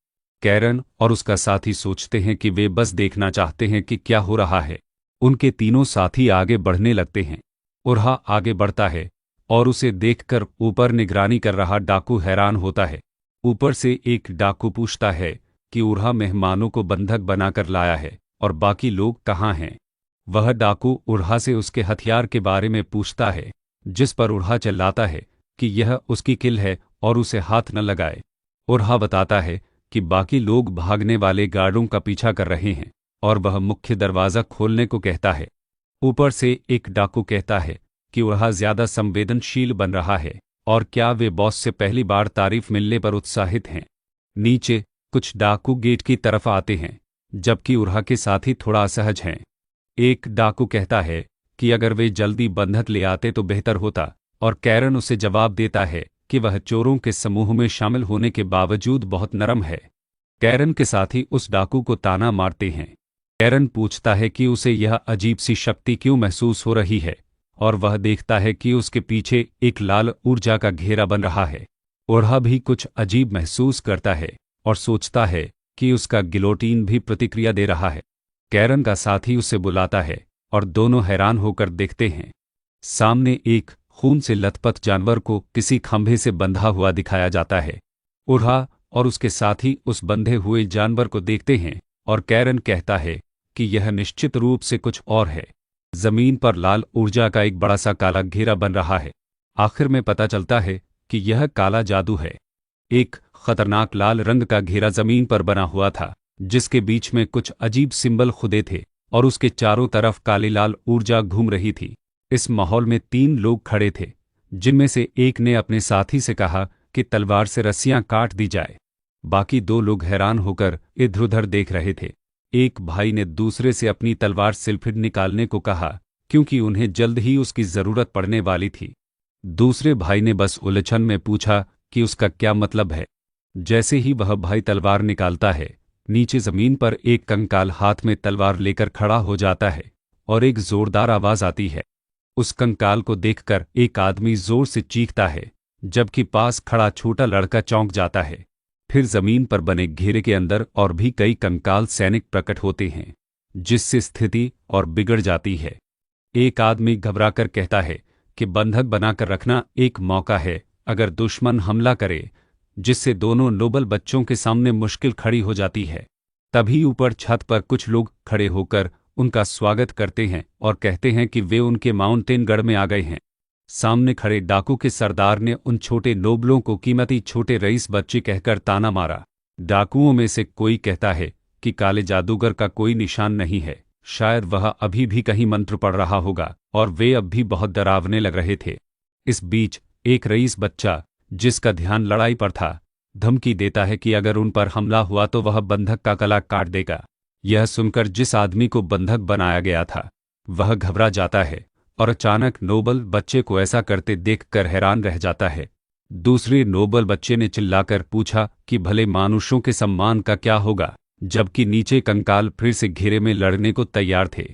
कैरन और उसका साथी सोचते हैं कि वे बस देखना चाहते हैं कि क्या हो रहा है। उनके तीनों साथी आगे बढ़ने लगते हैं। उरहा आगे बढ़ता है और उसे देखकर ऊपर निगरानी कर रहा डाकू हैरान होता है। ऊपर से एक डाकू पूछता है कि उरहा मेहमानों को बंधक बनाकर लाया है और बाकी लोग कहाँ हैं। वह डाकू उरहा से उसके हथियार के बारे में पूछता है, जिस पर उरहा चिल्लाता है कि यह उसकी किल है और उसे हाथ न लगाए। उरहा बताता है कि बाकी लोग भागने वाले गार्डों का पीछा कर रहे हैं और वह मुख्य दरवाज़ा खोलने को कहता है। ऊपर से एक डाकू कहता है कि उरहा ज़्यादा संवेदनशील बन रहा है और क्या वे बॉस से पहली बार तारीफ मिलने पर उत्साहित हैं। नीचे कुछ डाकू गेट की तरफ आते हैं, जबकि उरहा के साथी थोड़ा असहज हैं। एक डाकू कहता है कि अगर वे जल्दी बंधक ले आते तो बेहतर होता, और कैरन उसे जवाब देता है कि वह चोरों के समूह में शामिल होने के बावजूद बहुत नरम है। कैरन के साथी उस डाकू को ताना मारते हैं। कैरन पूछता है कि उसे यह अजीब सी शक्ति क्यों महसूस हो रही है, और वह देखता है कि उसके पीछे एक लाल ऊर्जा का घेरा बन रहा है। उरहा भी कुछ अजीब महसूस करता है और सोचता है कि उसका गिलोटीन भी प्रतिक्रिया दे रहा है। कैरन का साथी उसे बुलाता है और दोनों हैरान होकर देखते हैं। सामने एक खून से लथपथ जानवर को किसी खंभे से बंधा हुआ दिखाया जाता है। उरहा और उसके साथी उस बंधे हुए जानवर को देखते हैं और कैरन कहता है कि यह निश्चित रूप से कुछ और है। जमीन पर लाल ऊर्जा का एक बड़ा सा काला घेरा बन रहा है। आखिर में पता चलता है कि यह काला जादू है। एक खतरनाक लाल रंग का घेरा जमीन पर बना हुआ था, जिसके बीच में कुछ अजीब सिंबल खुदे थे और उसके चारों तरफ काली लाल ऊर्जा घूम रही थी। इस माहौल में 3 लोग खड़े थे, जिनमें से एक ने अपने साथी से कहा कि तलवार से रस्सियां काट दी जाए। बाकी दो लोग हैरान होकर इधर उधर देख रहे थे। एक भाई ने दूसरे से अपनी तलवार सिलफिड निकालने को कहा, क्योंकि उन्हें जल्द ही उसकी जरूरत पड़ने वाली थी। दूसरे भाई ने बस उलझन में पूछा कि उसका क्या मतलब है। जैसे ही वह भाई तलवार निकालता है, नीचे जमीन पर एक कंकाल हाथ में तलवार लेकर खड़ा हो जाता है और एक जोरदार आवाज आती है। उस कंकाल को देखकर एक आदमी जोर से चीखता है, जबकि पास खड़ा छोटा लड़का चौंक जाता है। फिर जमीन पर बने घेरे के अंदर और भी कई कंकाल सैनिक प्रकट होते हैं, जिससे स्थिति और बिगड़ जाती है। एक आदमी घबराकर कहता है कि बंधक बनाकर रखना एक मौका है अगर दुश्मन हमला करे, जिससे दोनों नोबल बच्चों के सामने मुश्किल खड़ी हो जाती है। तभी ऊपर छत पर कुछ लोग खड़े होकर उनका स्वागत करते हैं और कहते हैं कि वे उनके माउंटेन गढ़ में आ गए हैं। सामने खड़े डाकू के सरदार ने उन छोटे नोबलों को कीमती छोटे रईस बच्चे कहकर ताना मारा। डाकुओं में से कोई कहता है कि काले जादूगर का कोई निशान नहीं है, शायद वह अभी भी कहीं मंत्र पढ़ रहा होगा और वे अब भी बहुत डरावने लग रहे थे। इस बीच एक रईस बच्चा, जिसका ध्यान लड़ाई पर था, धमकी देता है कि अगर उन पर हमला हुआ तो वह बंधक का गला काट देगा। यह सुनकर जिस आदमी को बंधक बनाया गया था वह घबरा जाता है और अचानक नोबल बच्चे को ऐसा करते देखकर हैरान रह जाता है। दूसरे नोबल बच्चे ने चिल्लाकर पूछा कि भले मानुषों के सम्मान का क्या होगा, जबकि नीचे कंकाल फिर से घेरे में लड़ने को तैयार थे।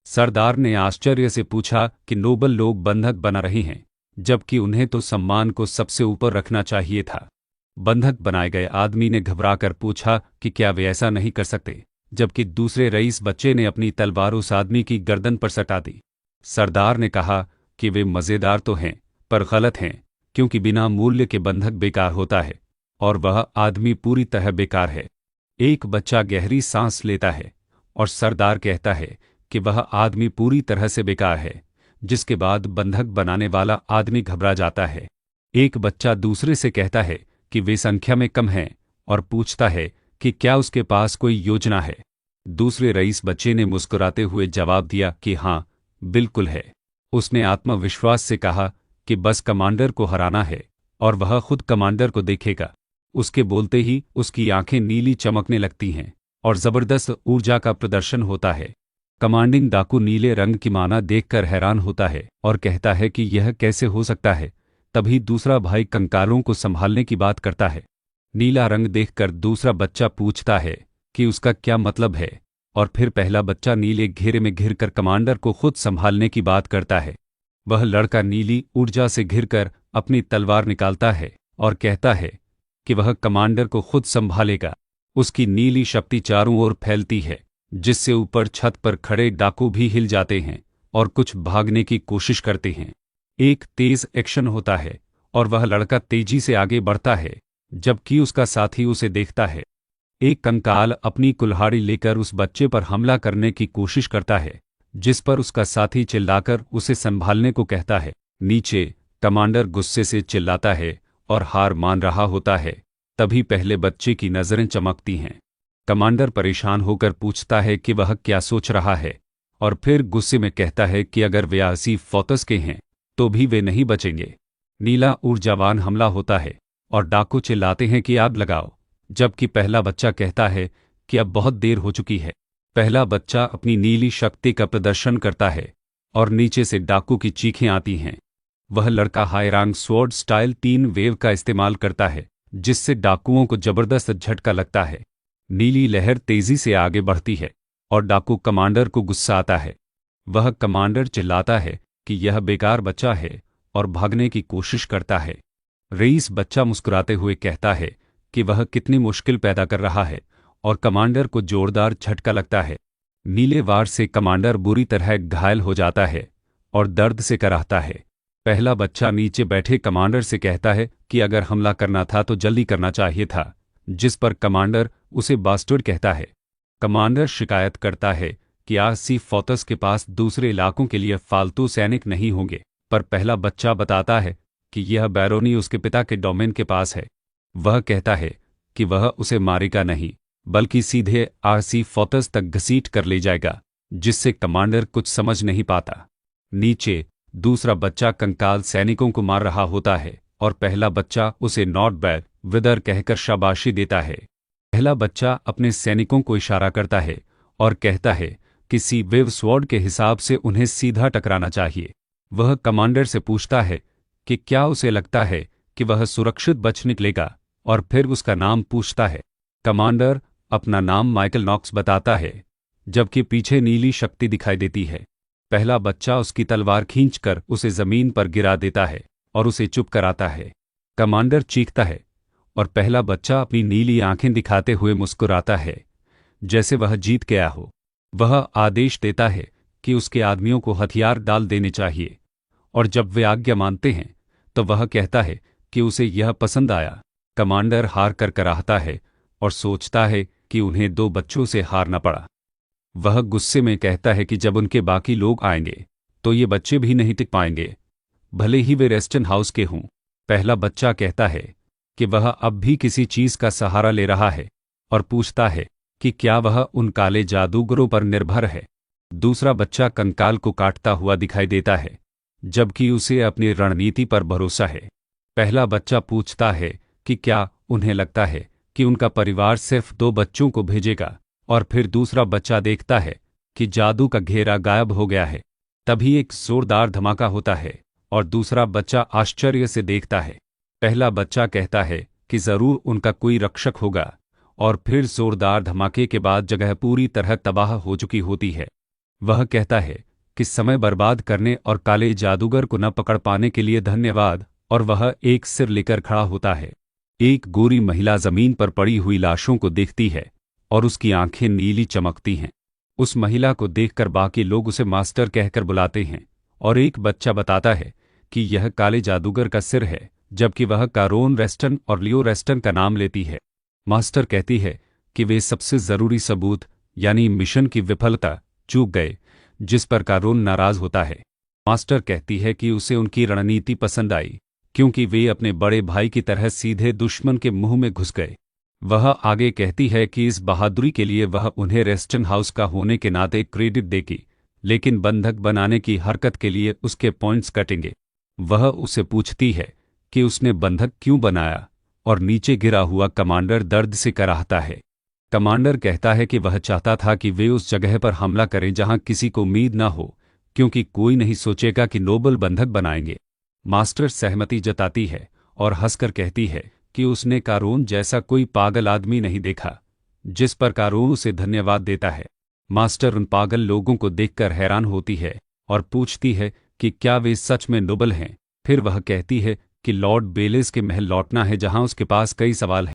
सरदार ने आश्चर्य से पूछा कि नोबल लोग बंधक बना रहे हैं, जबकि उन्हें तो सम्मान को सबसे ऊपर रखना चाहिए था। बंधक बनाए गए आदमी ने घबराकर पूछा कि क्या वे ऐसा नहीं कर सकते, जबकि दूसरे रईस बच्चे ने अपनी तलवार उस आदमी की गर्दन पर सटा दी। सरदार ने कहा कि वे मज़ेदार तो हैं पर गलत हैं, क्योंकि बिना मूल्य के बंधक बेकार होता है और वह आदमी पूरी तरह बेकार है। एक बच्चा गहरी सांस लेता है और सरदार कहता है कि वह आदमी पूरी तरह से बेकार है, जिसके बाद बंधक बनाने वाला आदमी घबरा जाता है। एक बच्चा दूसरे से कहता है कि वे संख्या में कम हैं और पूछता है कि क्या उसके पास कोई योजना है। दूसरे रईस बच्चे ने मुस्कुराते हुए जवाब दिया कि हाँ, बिल्कुल है। उसने आत्मविश्वास से कहा कि बस कमांडर को हराना है और वह खुद कमांडर को देखेगा। उसके बोलते ही उसकी आंखें नीली चमकने लगती हैं और जबरदस्त ऊर्जा का प्रदर्शन होता है। कमांडिंग डाकू नीले रंग की माना देखकर हैरान होता है और कहता है कि यह कैसे हो सकता है। तभी दूसरा भाई कंकालों को संभालने की बात करता है। नीला रंग देखकर दूसरा बच्चा पूछता है कि उसका क्या मतलब है, और फिर पहला बच्चा नीले घेरे में घिरकर कमांडर को खुद संभालने की बात करता है। वह लड़का नीली ऊर्जा से घिरकर अपनी तलवार निकालता है और कहता है कि वह कमांडर को खुद संभालेगा। उसकी नीली शक्ति चारों ओर फैलती है, जिससे ऊपर छत पर खड़े डाकू भी हिल जाते हैं और कुछ भागने की कोशिश करते हैं। एक तेज एक्शन होता है और वह लड़का तेजी से आगे बढ़ता है, जबकि उसका साथी उसे देखता है। एक कंकाल अपनी कुल्हाड़ी लेकर उस बच्चे पर हमला करने की कोशिश करता है, जिस पर उसका साथी चिल्लाकर उसे संभालने को कहता है। नीचे कमांडर गुस्से से चिल्लाता है और हार मान रहा होता है। तभी पहले बच्चे की नज़रें चमकती हैं। कमांडर परेशान होकर पूछता है कि वह क्या सोच रहा है, और फिर गुस्से में कहता है कि अगर वे आसिफ फोतस के हैं तो भी वे नहीं बचेंगे। नीला ऊर्जावान हमला होता है और डाकू चिल्लाते हैं कि आग लगाओ, जबकि पहला बच्चा कहता है कि अब बहुत देर हो चुकी है। पहला बच्चा अपनी नीली शक्ति का प्रदर्शन करता है और नीचे से डाकू की चीखें आती हैं। वह लड़का हाईरांग स्वॉर्ड स्टाइल 3 वेव का इस्तेमाल करता है, जिससे डाकुओं को जबरदस्त झटका लगता है। नीली लहर तेजी से आगे बढ़ती है और डाकू कमांडर को गुस्सा आता है। वह कमांडर चिल्लाता है कि यह बेकार बच्चा है और भागने की कोशिश करता है। रईस बच्चा मुस्कुराते हुए कहता है कि वह कितनी मुश्किल पैदा कर रहा है और कमांडर को जोरदार झटका लगता है। नीले वार से कमांडर बुरी तरह घायल हो जाता है और दर्द से कराहता है। पहला बच्चा नीचे बैठे कमांडर से कहता है कि अगर हमला करना था तो जल्दी करना चाहिए था, जिस पर कमांडर उसे बास्टर्ड कहता है। कमांडर शिकायत करता है कि आसिफ फोतस के पास दूसरे इलाकों के लिए फालतू सैनिक नहीं होंगे, पर पहला बच्चा बताता है कि यह बैरोनी उसके पिता के डोमेन के पास है। वह कहता है कि वह उसे मारेगा नहीं, बल्कि सीधे आसिफ फोतस तक घसीट कर ले जाएगा, जिससे कमांडर कुछ समझ नहीं पाता। नीचे दूसरा बच्चा कंकाल सैनिकों को मार रहा होता है और पहला बच्चा उसे नॉट बैड विदर कहकर शाबाशी देता है। पहला बच्चा अपने सैनिकों को इशारा करता है और कहता है कि सी वेव स्वॉर्ड के हिसाब से उन्हें सीधा टकराना चाहिए। वह कमांडर से पूछता है कि क्या उसे लगता है कि वह सुरक्षित बच निकलेगा, और फिर उसका नाम पूछता है। कमांडर अपना नाम माइकल नॉक्स बताता है, जबकि पीछे नीली शक्ति दिखाई देती है। पहला बच्चा उसकी तलवार खींचकर उसे जमीन पर गिरा देता है और उसे चुप कराता है। कमांडर चीखता है और पहला बच्चा अपनी नीली आंखें दिखाते हुए मुस्कुराता है, जैसे वह जीत गया हो। वह आदेश देता है कि उसके आदमियों को हथियार डाल देने चाहिए, और जब वे आज्ञा मानते हैं तो वह कहता है कि उसे यह पसंद आया। कमांडर हार कर कराहता है और सोचता है कि उन्हें 2 बच्चों से हारना पड़ा। वह गुस्से में कहता है कि जब उनके बाकी लोग आएंगे तो ये बच्चे भी नहीं टिक पाएंगे, भले ही वे रेस्टन हाउस के हों। पहला बच्चा कहता है कि वह अब भी किसी चीज का सहारा ले रहा है और पूछता है कि क्या वह उन काले जादूगरों पर निर्भर है। दूसरा बच्चा कंकाल को काटता हुआ दिखाई देता है, जबकि उसे अपनी रणनीति पर भरोसा है। पहला बच्चा पूछता है कि क्या उन्हें लगता है कि उनका परिवार सिर्फ 2 बच्चों को भेजेगा, और फिर दूसरा बच्चा देखता है कि जादू का घेरा गायब हो गया है। तभी एक जोरदार धमाका होता है और दूसरा बच्चा आश्चर्य से देखता है। पहला बच्चा कहता है कि जरूर उनका कोई रक्षक होगा, और फिर जोरदार धमाके के बाद जगह पूरी तरह तबाह हो चुकी होती है। वह कहता है कि समय बर्बाद करने और काले जादूगर को न पकड़ पाने के लिए धन्यवाद, और वह एक सिर लेकर खड़ा होता है। एक गोरी महिला जमीन पर पड़ी हुई लाशों को देखती है और उसकी आंखें नीली चमकती हैं। उस महिला को देखकर बाकी लोग उसे मास्टर कहकर बुलाते हैं, और एक बच्चा बताता है कि यह काले जादूगर का सिर है, जबकि वह कारोन रेस्टन और लियो रेस्टन का नाम लेती है। मास्टर कहती है कि वे सबसे जरूरी सबूत यानी मिशन की विफलता चूक गए, जिस पर कारोन नाराज होता है। मास्टर कहती है कि उसे उनकी रणनीति पसंद आई, क्योंकि वे अपने बड़े भाई की तरह सीधे दुश्मन के मुंह में घुस गए। वह आगे कहती है कि इस बहादुरी के लिए वह उन्हें रेस्टन हाउस का होने के नाते क्रेडिट देगी, लेकिन बंधक बनाने की हरकत के लिए उसके पॉइंट्स कटेंगे। वह उसे पूछती है कि उसने बंधक क्यों बनाया, और नीचे गिरा हुआ कमांडर दर्द से कराहता है। कमांडर कहता है कि वह चाहता था कि वे उस जगह पर हमला करें जहां किसी को उम्मीद न हो, क्योंकि कोई नहीं सोचेगा कि नोबल बंधक बनाएंगे। मास्टर सहमति जताती है और हंसकर कहती है कि उसने कारोन जैसा कोई पागल आदमी नहीं देखा, जिस पर कारोन उसे धन्यवाद देता है। मास्टर उन पागल लोगों को देखकर हैरान होती है और पूछती है कि क्या वे सच में नोबल हैं। फिर वह कहती है कि लॉर्ड बेलिस के महल लौटना है, जहां उसके पास कई सवाल हैं।